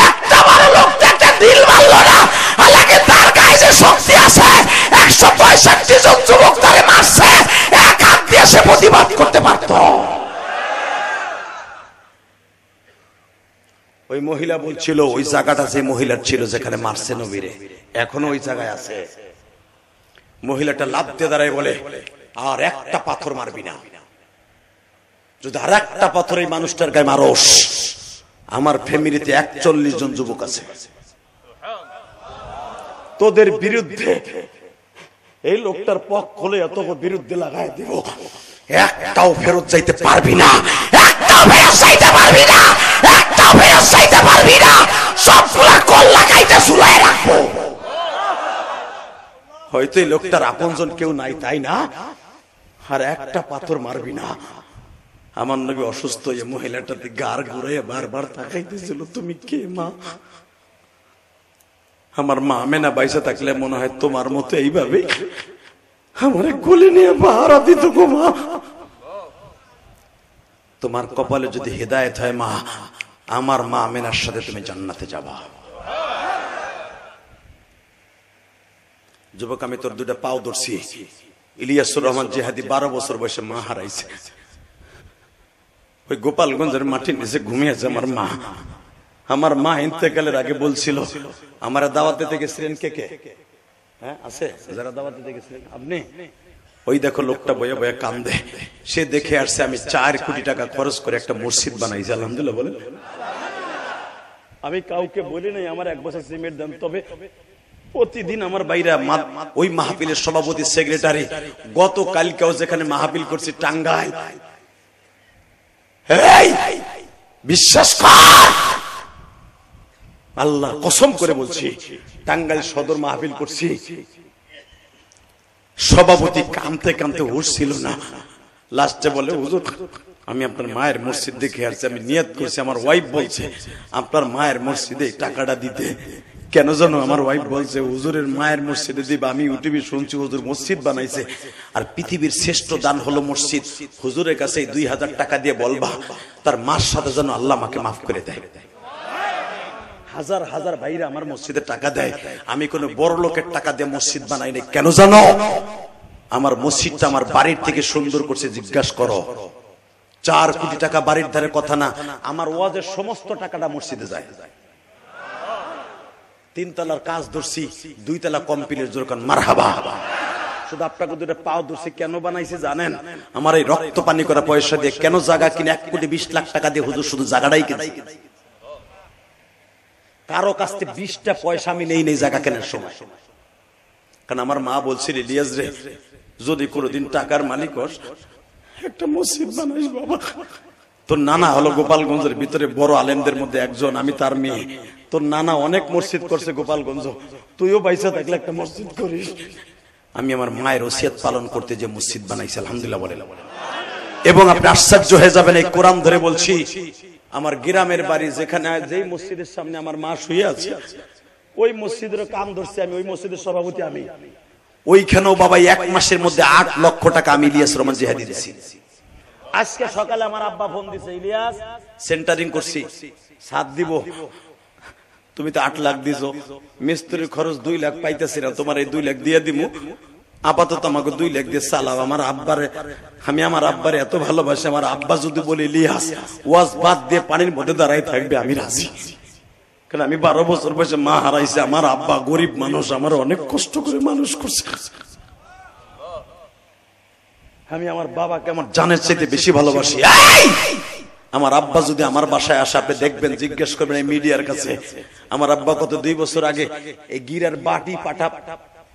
একটা বারও লোকটাকে দিল মারলো না। হালাকি তার গায়ে যে শক্তি আছে, 165 জন যুবক তারে মারছে, এক হাত দিয়ে সে প্রতিবাদ করতে পারত। ওই মহিলা বলছিল ওই জায়গাটা যে মহিলার ছিল যেখানে মারছে নবীরে, এখনো ওই জায়গায় আছে। মহিলাটা লাফ দিয়ে দাঁড়ায় বলে, আর একটা পাথর মারবি না, যদি আর একটা পাথর এই মানুষটার গায়ে মারোস, আমার ফ্যামিলিতে 41 জন যুবক আছে, তোদের বিরুদ্ধে এই লোকটার পক্ষ হলে এত বিরুদ্ধে লাগাই দিব, একটাও ফেরত যাইতে পারবি না, একটাও ফেরত যাইতে পারবি না, একটাও ফেরত যাইতে পারবি না, সবগুলা কল লাগাইতে ঝুলাই রাখবো। হয়তো এই লোকটার আপনজন কেউ নাই, তাই না? আর একটা পাথর মারবি না। আমার নবী অসুস্থ, এই মহিলাটাতে গার ঘুরাইয়া বারবার তাকাইতেছিল, তুমি কে মা? আমার মা আমেনা বাইসা থাকলে মনে হয় তোমার মতো এইভাবে আমার কোলে নিয়ে পাহারা দিত গো মা। তোমার কপালে যদি হেদায়েত হয় মা, আমার মা আমেনার সাথে তুমি জান্নাতে যাবা। যুবক, আমি তোর 2টা পাও ধরছি। ইলিয়াসুর রহমান জিহাদি 12 বছর বয়সে মা হারাইছে, ওই গোপালগঞ্জের মাটির নিচে ঘুমিয়েছে আমার মা। আমার মা ইন্তেকালের আগে বলছিল, আমার দাওয়াত দিতে গেছিলেন কে কে? হ্যাঁ আছে যারা দাওয়াত দিতে গেছিলেন আপনি? ওই দেখো লোকটা বয়ে বয়ে কান্দে, সে দেখে আসছে আমি 4 কোটি টাকা খরচ করে একটা মসজিদ বানাইছি। আলহামদুলিল্লাহ বলেন। আমি কাউকে বলি নাই আমার 1 বছর সিমেন্ট দেন, তবে প্রতিদিন আমার বাইরা ওই মাহফিলের সভাপতি সেক্রেটারি, গত কালকেও যেখানে মাহফিল করছি টাঙ্গাইল, বিশ্বাস কর আল্লাহ কসম করে বলছি, টাঙ্গাইল সদর মাহফিল করছি, সভাপতি কাঁদতে কাঁদতে উঠছিল না। লাস্টে বলে, হুজুর আমি আপনার মায়ের মসজিদ দেখে আসছি, আমি নিয়ত করছি, আমার ওয়াইফ বলছে আপনার মায়ের মসজিদে টাকাটা দিতে। কেন জানো? আমার ওয়াইফ বলছে হুজুরের মায়ের মসজিদে দিবা। আমি ইউটিউবে শুনছি হুজুর মসজিদ বানাইছে, আর পৃথিবীর শ্রেষ্ঠ দান হলো মসজিদ। হুজুরের কাছে 2000 টাকা দিয়ে বলবা তার মার সাথে যেন আল্লাহ আমাকে মাফ করে দেয়। হাজার হাজার ভাইরা আমার মসজিদে টাকা দেয়, আমি কোন বড় লোকের টাকা দিয়ে মসজিদ বানাই নাই। কেন জানো? আমার মসজিদটা আমার বাড়ির থেকে সুন্দর করছে। জিজ্ঞাসা করো, 4 কোটি টাকা বাড়ির ধারে কথা না, আমার ওয়াজের সমস্ত টাকাটা মসজিদে যায়। 3 তলার কাজ ধরছি, 2 তলা কমপ্লিট, জোর কান মারহাবা। শুধু আপনাকে 2টা পাও ধরছি, কেন বানাইছে জানেন? আমার এই রক্ত পানি করা পয়সা দিয়ে কেন জায়গা কিনে 1 কোটি 20 লাখ টাকা দিয়ে হুজুর শুধু জায়গাটাই কিনছি। কারো কাছ থেকে 20টা পয়সা আমি নেই জায়গা কেনার সময়। কারণ আমার মা বলছিল, ইলিয়াস রে যদি কোনোদিন টাকার মালিক হস একটা মসজিদ বানাইস বাবা। তোর নানা হলো গোপালগঞ্জের ভিতরে বড় আলেমদের মধ্যে একজন, আমি তার মেয়ে। তোর নানা অনেক মসজিদ করছে গোপালগঞ্জ, তুইও পয়সা থাকলে একটা মসজিদ করিস। আমি আমার মায়ের ওসিয়ত পালন করতে যে মসজিদ বানাইছি, আলহামদুলিল্লাহ বলেন। এবং আপনি আশ্চর্য হয়ে যাবেন, এই কোরআন ধরে বলছি, আমার গ্রামের বাড়ি যেখানে, যেই মসজিদের সামনে আমার মা শুয়ে আছে, ওই মসজিদের কাম ধরছি আমি, ওই মসজিদের সভাপতি আমি। ওইখানেও বাবা 1 মাসের মধ্যে 8 লক্ষ টাকা আমি ইলিয়াস রহমান জিহাদি দিয়েছি। আজকে সকালে আমার আব্বা ফোন দিছে, ইলিয়াস সেন্টারিং করছি, সাত দিব, তুমি তো 8 লাখ দিছো, মিস্ত্রির খরচ 2 লাখ পাইতেছি না, তোমার এই 2 লাখ দিয়ে দিব, আপাতত আমাকে 2 লাখ দিয়ে চালাও। আমার আব্বারে, আমি আমার আব্বারে এত ভালোবাসি, আমার আব্বা যদি বলে ইলিয়াস ওয়াজ বাদ দিয়ে পানির মধ্যে দাঁড়াই থাকবে, আমি রাজি। কারণ আমি 12 বছর বয়সে মা হারাইছে, আমার আব্বা গরিব মানুষ, আমার অনেক কষ্ট করে মানুষ করছে। আমি আমার বাবাকে আমার জানের চাইতে বেশি ভালোবাসি। আমার আব্বা যদি আমার বাসায় আসে আপনি দেখবেন, জিজ্ঞেস করবেন এই মিডিয়ার কাছে, আমার আব্বা কত 2 বছর আগে এই গিরার বাটি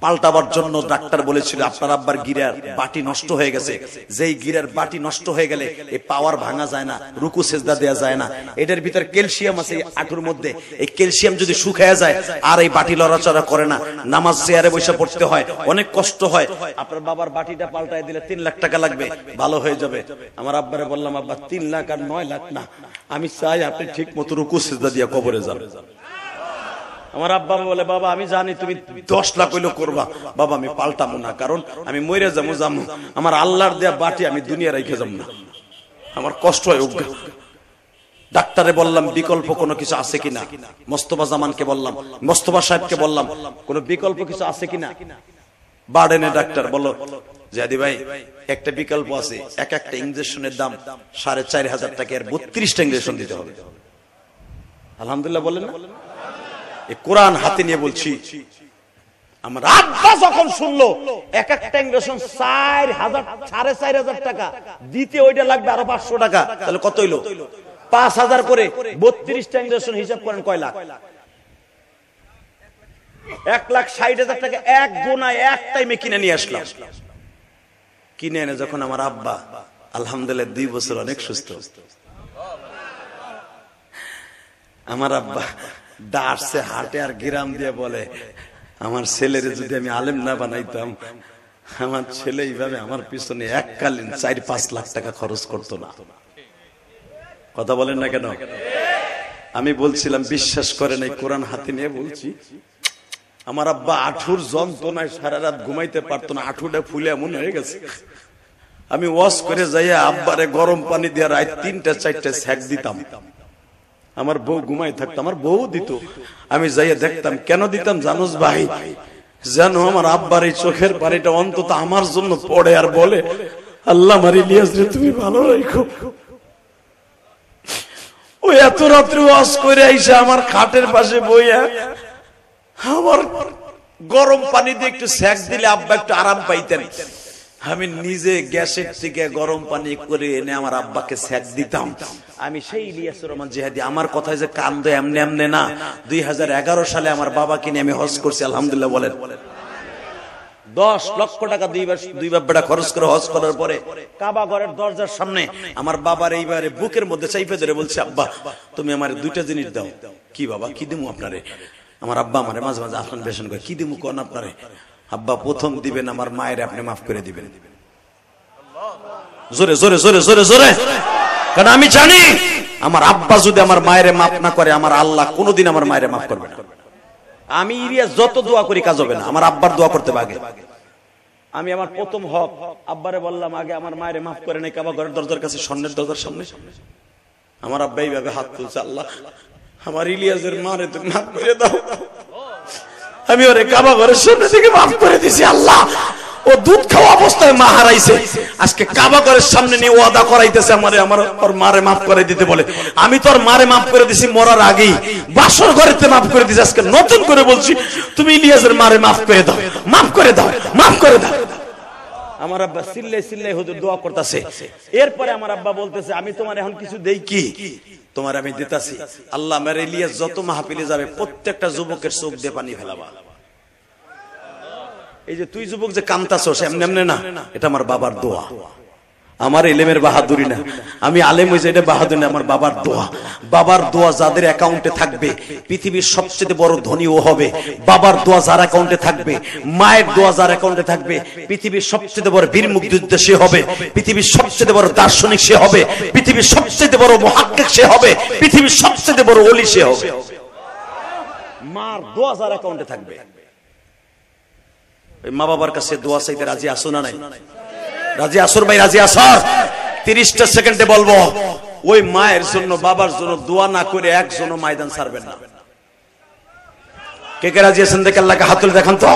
পাল্টাবার জন্য ডাক্তার বলেছিল আপনার আব্বার গিরার বাটি নষ্ট হয়ে গেছে, যেই গিরার বাটি নষ্ট হয়ে গেলে এই পাওয়ার ভাঙা যায় না, রুকু সেজদা দেয়া যায় না, এটার ভিতর ক্যালসিয়াম আছে আঁটুর মধ্যে, এই ক্যালসিয়াম যদি শুকায় যায় আর এই বাটি লড়াচড়া করে না, নামাজ চেয়ারে বসে পড়তে হয়, অনেক কষ্ট হয়, আপনার বাবার বাটিটা পাল্টায় দিলে 3 লাখ টাকা লাগবে, ভালো হয়ে যাবে। আমার আব্বারে বললাম আব্বা 3 লাখ আর 9 লাখ না, আমি চাই আপনি ঠিক মতো রুকু সেজদা দিয়ে কবরে যাবেন। আমার আব্বা বলে বাবা আমি জানি তুমি 10 লাখ হইলো করবা, বাবা আমি পাল্টাবো না, কারণ আমি মরে যাবো, আমার আল্লাহর দেয়া বাটি আমি দুনিয়া রেখে যাব না, আমার কষ্ট হয়। ডাক্তারে বললাম বিকল্প কোনো কিছু আছে কিনা, মোস্তফা জামানকে বললাম, মোস্তফা সাহেবকে বললাম কোনো বিকল্প কিছু আছে কিনা, বার্ডেনে ডাক্তার বলল জাদি ভাই একটা বিকল্প আছে, একটা ইনজেকশনের দাম 4,500 টাকা, আর 32টা ইনজেকশন দিতে হবে। আলহামদুলিল্লাহ বলেন না? এই কোরআন হাতে নিয়ে বলছি। আমার আব্বা যখন শুনলো একটা ইনজেকশন 4,500 টাকা দিতে, ওইটা লাগবে আরো 500 টাকা, তাহলে কত হইলো? 5,000 করে 32টা ইনজেকশন হিসাব করেন কয় লাখ? 1,60,000 টাকা এক গোনায় এক টাইমে কিনে নিয়ে আসলাম। কিনে এনে যখন আমার আব্বা আলহামদুলিল্লাহ 2 বছর অনেক সুস্থ, আমার আব্বা দাঁড়ছে হাটে আর গ্রাম দিয়ে বলে আমার ছেলের যদি আমি আলেম না বানাইতাম, আমার ছেলে এইভাবে আমার পিছনে এককালীন 4-5 লাখ টাকা খরচ করতো না। কথা বলেন না কেন? আমি বলছিলাম বিশ্বাস করেন, এই কোরআন হাতে নিয়ে বলছি, আমার আব্বা আঁঠুর যন্ত্রণায় সারা রাত ঘুমাইতে পারতো না, আঁঠুটা ফুলে এমন হয়ে গেছে। আমি ওয়াশ করে যাইয়া আব্বারে গরম পানি দিয়ে রাত 3-4টা ছ্যাক দিতাম, আমার বউ ঘুমাই থাকতো, আমার বউ দিত, আমি যাইয়া দেখতাম। কেন দিতাম জানোস ভাই? জানো আমার আব্বার এই চোখের পানিটা অন্তত আমার জন্য পড়ে আর বলে আল্লাহ আমার ইলিয়াস রে তুমি ভালো রাখো। ওই এত রাত্রে ওয়াজ করে আইসা আমার খাটের পাশে বইয়া আমার গরম পানি দিয়ে একটু সেক দিলে আব্বা একটু আরাম পাইতেন। আমি নিজে গ্যাসের থেকে গরম পানি করে এনে আমার আব্বাকে সেক দিতাম। আমি সেই ইলিয়াসুর রহমান জিহাদি, আমার কথায় যে কান্দ এমনি এমনি না। 2011 সালে আমার বাবাকে নিয়ে আমি হজ করছি, আলহামদুলিল্লাহ বলেন। 10 লক্ষ টাকা দুই বাবা খরচ করে হজ করার পরে কাবা ঘরের দরজার সামনে আমার বাবার এইবারে বুকের মধ্যে চাইপে ধরে বলছে আব্বা তুমি আমার 2টা জিনিস দাও। কি বাবা কি দিমু আপনারে? আমার আব্বা আমারে মাঝে মাঝে আফগান বেশন করে, কি দিমু কোন আপনারে? আব্বা প্রথম দিবেন আমার মায়ের আপনি মাফ করে দিবেন। জোরে জোরে জোরে জোরে জোরে, কারণ আমি জানি আমার আব্বা যদি আমার মায়ের মাফ না করে, আমার আল্লাহ কোনোদিন আমার মায়ের মাফ করবে না। আমি ইরিয়া যত দোয়া করি কাজ হবে না, আমার আব্বার দোয়া করতে হবে। আমি আমার প্রথম হক আব্বারে বললাম আগে আমার মায়ের মাফ করে নাই, কাবা ঘরের দরজার কাছে, স্বর্ণের দরজার সামনে। আমার আব্বা এইভাবে হাত তুলছে, আল্লাহ আমার ইলিয়াসের মারে তুমি মাফ করে দাও। আমি ওরে কাবা ঘরের সামনে থেকে মাফ করে দিছি। আল্লাহ ও দুধ খাওয়া অবস্থায় মা হারাইছে, আজকে কাবা ঘরের সামনে নিয়ে ওয়াদা করাইতেছে আমারে আমার ওর মারে মাফ করে দিতে বলে। আমি তোর মারে মাফ করে দিছি মরার আগেই, বাসর ঘরেতে মাফ করে দিছি। আজকে নতুন করে বলছি তুমি ইলিয়াসের মারে মাফ করে দাও, মাফ করে দাও, মাফ করে দাও। আমার আব্বা সিল্লাই সিল্লাই হুজুর দোয়া করতেছে। এরপরে আমার আব্বা বলতেছে আমি তোমার এখন কিছু দেই কি? তোমার আমি দিতাছি। আল্লাহ আমার ইলিয়াস যত মাহফিলে যাবে প্রত্যেকটা যুবকের চোখ দিয়ে পানি ফেলাবা। এই যে তুই যুবক যে কামতাছস এমনি এমনি না, এটা আমার বাবার দোয়া। আমার ইলমের বাহাদুরি না, আমি আলেম হইছে এটা বাহাদুরি না, আমার বাবার দোয়া। বাবার দোয়া যাদের অ্যাকাউন্টে থাকবে পৃথিবীর সবচেয়ে বড় ধনী ও হবে। বাবার দোয়া যার অ্যাকাউন্টে থাকবে, মায়ের দোয়া যার অ্যাকাউন্টে থাকবে, পৃথিবীর সবচেয়ে বড় বীর মুক্তিযোদ্ধা সে হবে, পৃথিবীর সবচেয়ে বড় দার্শনিক সে হবে, পৃথিবীর সবচেয়ে বড় মুহাক্কিক সে হবে, পৃথিবীর সবচেয়ে বড় ওলি সে হবে। মার দোয়া যার অ্যাকাউন্টে থাকবে। মা বাবার কাছে দোয়া চাইতে রাজি আসো না নাই? রাজি আসর ভাই, রাজি আসর? 30টা সেকেন্ডে বলবো, ওই মায়ের জন্য বাবার জন্য দোয়া না করে একজনও ময়দান ছাড়বেন না। কে কে রাজি আছেন দেখে আল্লাহকে হাত তুলে দেখান তো।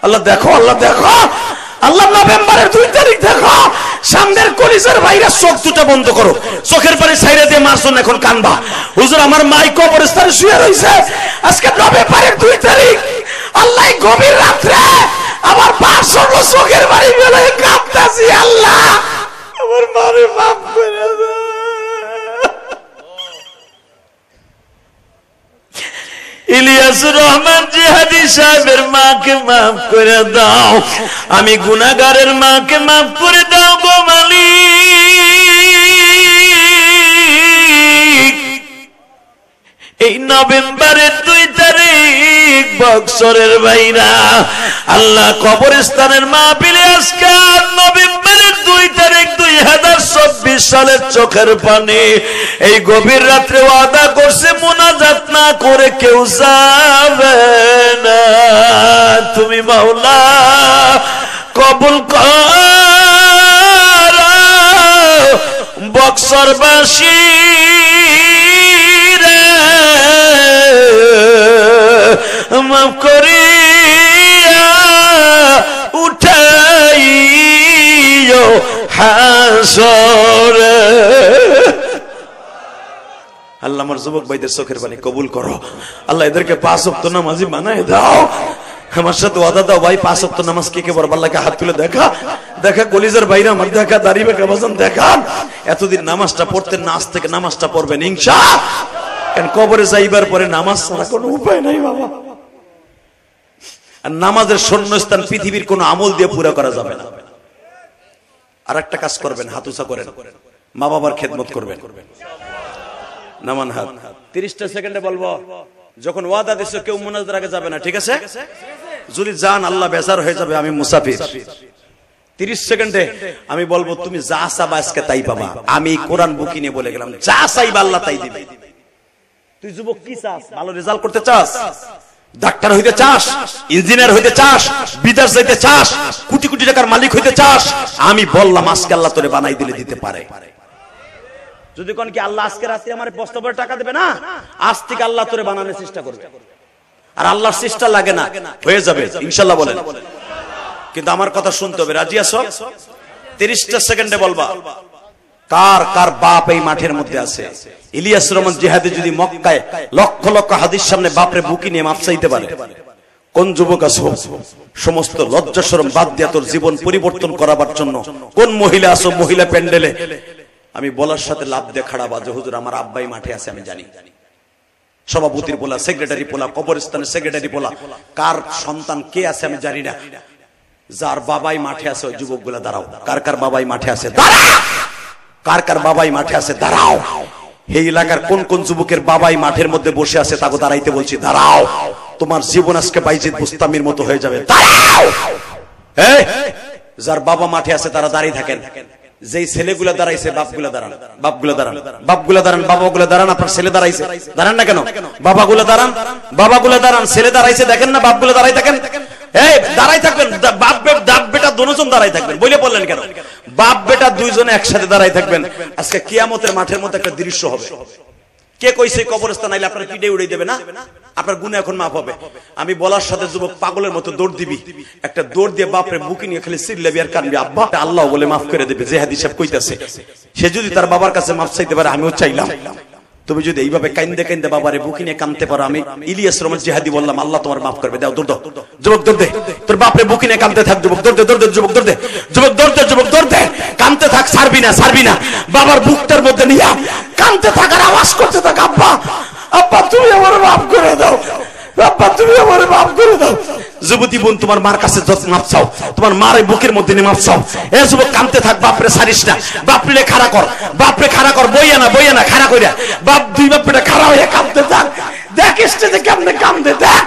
আল্লাহ দেখো, আল্লাহ দেখো, আল্লাহ নভেম্বরের 2 তারিখ দেখো। সামনের কলিজার ভাইরা চোখ দুটো বন্ধ করো, চোখের পানি ছাইরা দিয়ে মার জন্য এখন কানবা। হুজুর আমার মাই কবরস্থানে শুয়ে রয়েছে, আজকে নভেম্বরের 2 তারিখ। আল্লাহ গভীর রাত্রে আমার পাঁচ চোখের বাড়ি বেলায় কাঁদতাছি, আল্লাহ আমার মারে মাফ করে দাও। ইলিয়াস রহমান জিহাদি সাহেবের মাকে মাফ করে দাও, আমি গুনাহগারের মাকে মাফ করে দাও গো মালিক। এই নভেম্বরের 2 তারিখ বক্সরের ভাইরা আল্লাহ কবরস্থানের মাহফিলে আজকে নভেম্বরের 2 তারিখ 2024 সালের চোখের পানি এই গভীর রাত্রে ওয়াদা করছে মুনাজাত না করে কেউ যাবে না। তুমি মাওলা কবুল কর বক্সরবাসী মাফ করিয়া উঠাইও হাসরে। আল্লাহ আমার যুবক ভাইদের চোখের পানি কবুল করো। আল্লাহ এদেরকে 5 ওয়াক্ত নামাজি বানায় দাও। আমার সাথে ওয়াদা দাও ভাই 5 ওয়াক্ত নামাজ কে কে পড়বে? আল্লাহকে হাত তুলে দেখা দেখা, কলিজার বাইরে আমার দেখা, দাড়ি বেঁকা বাজান দেখা। এতদিন নামাজটা পড়তেন না, আজ থেকে নামাজটা পড়বেন ইনশাআল্লাহ। কারণ কবরে যাইবার পরে নামাজ ছাড়া কোনো উপায় নাই বাবা। আর নামাজের শূন্যস্থান পৃথিবীর কোন আমল দিয়ে পুরো করা যাবে না। আর একটা কাজ করবেন, হাত উঁচা করেন, মা বাবার খেদমত করবেন। নামান হাত। 30টা সেকেন্ডে বলবো, যখন ওয়াদা দিছো কেউ মুনাজাতের আগে যাবে না, ঠিক আছে? যদি যান আল্লাহ বেজার হয়ে যাবে, আমি মুসাফির। 30 সেকেন্ডে আমি বলবো তুমি যা চাবা আজকে তাই পাবা। আমি কোরআন বুকি নিয়ে বলে গেলাম, যা চাইবা আল্লাহ তাই দিবে। তুই যুবক কি চাস? ভালো রেজাল্ট করতে চাস? ডাক্তার হইতে চাস? ইঞ্জিনিয়ার হইতে চাস? বিদেশ যাইতে চাস? কোটি কোটি টাকার মালিক হইতে চাস? আমি বললাম আজকে আল্লাহ তোরে বানাই দিলে দিতে পারে। যদি কোন কি আল্লাহ আজকে রাতে আমার বস্তা ভরে টাকা দেবে না, আজ থেকে আল্লাহ তোরে বানানোর চেষ্টা করবে। আর আল্লাহর চেষ্টা লাগে না, হয়ে যাবে ইনশাআল্লাহ বলেন। কিন্তু আমার কথা শুনতে হবে, রাজি আছো? 30টা সেকেন্ডে বলবা কার কার বাপ এই মাঠের মধ্যে আছে। ইলিয়াস রহমান জিহাদি যদি মক্কায় লক্ষ লক্ষ হাদিস সামনে বাপরে বুকি নিয়ে মাপ চাইতে পারে, কোন যুবক আছো সমস্ত লজ্জা শরম বাদ দিয়া তোর জীবন পরিবর্তন করাবার জন্য? কোন মহিলা আছো মহিলা প্যান্ডেলে আমি বলার সাথে লাভ দিয়ে খাড়া বাজে, হুজুর আমার আব্বাই মাঠে আছে আমি জানি। সভাপতির বলা, সেক্রেটারি বলা, কবরস্থানের সেক্রেটারি বলা, কার সন্তান কে আছে আমি জানি না। যার বাবাই মাঠে আছে ওই যুবক গুলা দাঁড়াও। কার কার বাবাই মাঠে আছে দাঁড়াও। কার কার বাবাই মাঠে আছে দাঁড়াও। এই এলাকার কোন কোন যুবকের বাবাই মাঠের মধ্যে বসে আছে তাকে দাঁড়াইতে বলছি, দাঁড়াও। তোমার জীবন আজকে বাইজিদ বুস্তামির মতো হয়ে যাবে, দাঁড়াও। যার বাবা মাঠে আছে তারা দাঁড়িয়ে থাকেন। যেই ছেলেগুলা দাঁড়াইছে বাপগুলা দাঁড়ান, বাপগুলা দাঁড়ান, বাপগুলা দাঁড়ান, বাবাগুলা দাঁড়ান। আপনার ছেলে দাঁড়াইছে, দাঁড়ান না কেন? বাবাগুলা দাঁড়ান, বাবাগুলা দাঁড়ান। ছেলে দাঁড়াইছে দেখেন না, বাপগুলা দাঁড়াই থাকেন। দাঁড়াই থাকবেন, বাপ বেটা দুজন দাঁড়াই থাকবেন। বলে বললেন কেন? বাপ বেটা দুইজনে একসাথে দাঁড়াই থাকবেন। আজকে কিয়ামতের মাঠের মতো একটা দৃশ্য হবে। কে কইছে কবরস্থান আইলে আপনার পিঠে উড়িয়ে দেবে না? আপনার গুনাহ এখন মাফ হবে। আমি বলার সাথে যুবক পাগলের মতো দৌড় দিবি। একটা দৌড় দিয়ে বাপরে বুকে নিয়ে খালি চিল্লাবি আর কানবি, আব্বা আল্লাহ বলে মাফ করে দেবে। যে হাদিস সাহেব কইতাছে, সে যদি তার বাবার কাছে মাফ চাইতে পারে, আমিও চাইলাম। তুমি যদি এইভাবে কাইন্দে কাইন্দে বাবারে বুকে নিয়ে কানতে পারো, আমি ইলিয়াস রহমান জিহাদি বললাম আল্লাহ তোমার মাফ করবে। দাও দৌড় দাও, যুবক দৌড় দে, তোর বাপরে বুকে নিয়ে কানতে থাক। যুবক দৌড় দে, দৌড় দে, যুবক দৌড় দে, যুবক দৌড় দে, যুবক দৌড় দে, কানতে থাক, ছাড়বি না, ছাড়বি না। বাবার বুকটার মধ্যে নিয়ে কানতে থাক আর আওয়াজ করতে থাক, আব্বা আব্বা তুমি আমার মাফ করে দাও, আব্বা তুমি আমার মাফ করে দাও। যুবতী বোন তোমার মার কাছে মাফ চাও, তোমার মার এই বুকের মধ্যে নিয়ে মাফ চাও। এ যুবক কানতে থাক, বাপরে ছাড়িস না, বাপরে খাড়া কর, বাপরে খাড়া কর, বইয়া না খাড়া কইরা বাপ দুই বাপরে খাড়া হয়ে কাঁদতে থাক। দেখ স্টেজে কেমনে কান্দে, দেখ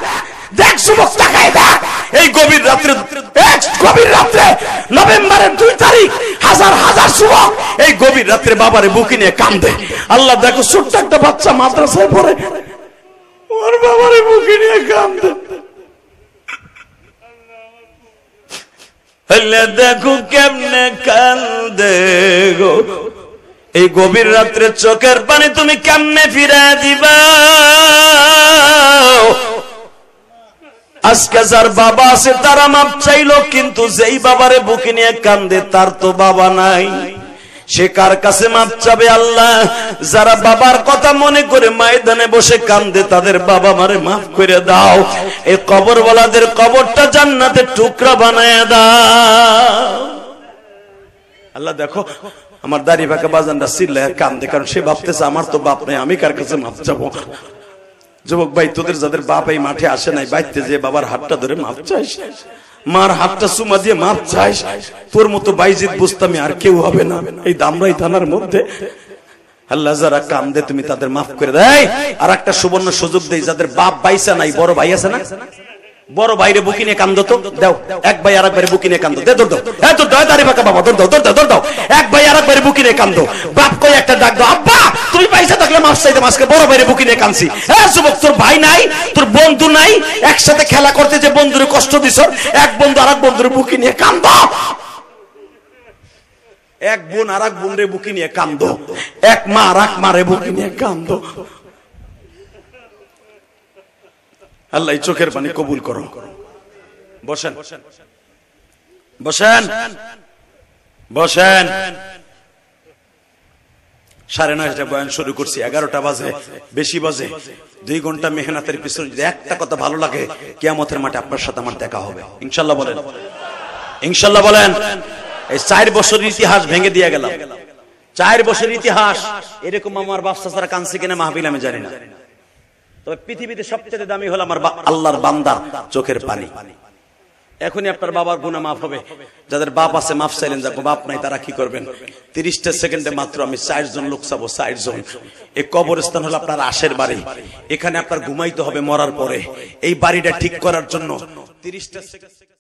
দেখ যুবক তাকায় দেখ। এই গভীর রাত্রে নভেম্বরের 2 তারিখ হাজার হাজার যুবক এই গভীর রাত্রে বাবারে বুকে নিয়ে কান্দে। আল্লাহ দেখো ছোট্ট একটা বাচ্চা মাদ্রাসায় পড়ে, ওর বাবারে বুকে নিয়ে কান্দে। দেখো কেমনে কান্দে গো। এই গভীর রাত্রে চোখের পানি তুমি কেমনে ফিরা দিবা? আজকে যার বাবা আছে তারা মাপ চাইলো, কিন্তু যেই বাবারে বুকে নিয়ে কান্দে তার তো বাবা নাই, সে কার কাছে মাপ চাবে? আল্লাহ যারা বাবার কথা মনে করে ময়দানে বসে কান্দে তাদের বাবা মারে মাফ করে দাও। এই কবরওয়ালাদের কবরটা জান্নাতের টুকরা বানায় দাও। আল্লাহ দেখো আমার দাড়ি পাকা বাজানটা চিল্লায় কান্দে, কারণ সে ভাবতেছে আমার তো বাপ নাই, আমি কার কাছে মাপ চাবো? যুবক ভাই, তোদের যাদের বাপ এই মাঠে আসে নাই, বাইতে যে বাবার হাতটা ধরে মাপ চাইস, মার হাতটা চুমা দিয়ে মাপ চাইস, তোর মতো বাইজিদ বুঝতামি আর কেউ হবে না এই দামরাই থানার মধ্যে। আল্লাহ যারা কান্দে তুমি তাদের মাফ করে দেয়। আর একটা সুবর্ণ সুযোগ দেই, যাদের বাপ বাইসা নাই, বড় ভাই আছে না, বড় ভাইরে বুকি নিয়ে কান্দো তো, দাও। এক ভাই আর এক ভাইরে বুকি নিয়ে কান্দো, দে দৌড় দাও, হ্যাঁ দৌড় দাও, দাঁড়িয়ে ফাঁকা বাবা, দৌড় দাও, দৌড় দাও, দৌড় দাও। এক ভাই আর এক ভাইরে বুকি নিয়ে কান্দো, বাপ কই একটা ডাক দাও, আব্বা তুমি পয়সা থাকলে মাফ চাইতে, আজকে বড় ভাইরে বুকি নিয়ে কাঁদছি। হ্যাঁ যুবক, তোর ভাই নাই, তোর বন্ধু নাই, একসাথে খেলা করতে যে বন্ধুরে কষ্ট দিছ, এক বন্ধু আর এক বন্ধুরে বুকি নিয়ে কান্দো, এক বোন আর এক বোন রে বুকি নিয়ে কান্দো, এক মা আর এক মারে বুকি নিয়ে কান্দো। আল্লাহ চোখের পানি কবুল করো। বসেন বসেন বসেন। 9:30 বয়ান শুরু করছি, 11টা বাজে, বেশি বাজে। 2 ঘন্টা মেহনতের পিছনে যদি একটা কথা ভালো লাগে, কিয়ামতের মাঠে আপনার সাথে আমার দেখা হবে ইনশাল্লাহ। বলেন ইনশাল্লাহ বলেন। এই 4 বছরের ইতিহাস ভেঙে দিয়ে গেলাম। 4 বছরের ইতিহাস এরকম আমার বাচ্চা ছাড়া কাঁদছে কিনা মাহফিল আমি জানি না। তবে পৃথিবীতে সবচেয়ে দামি হলো আমার আল্লাহর বান্দা চোখের পানি। এখনই আপনার বাবার গুনাহ মাফ হবে। যাদের বাপ আছে মাফ চাইলেন, যার বাপ নাই তারা কি করবেন? 30টা সেকেন্ডে মাত্র আমি 4 জন লোক চাবো, 4 জন। এই কবরস্থান হলো আপনার আশের বাড়ি, এখানে আপনার ঘুমাইতে হবে মরার পরে। এই বাড়িটা ঠিক করার জন্য 30টা সেকেন্ড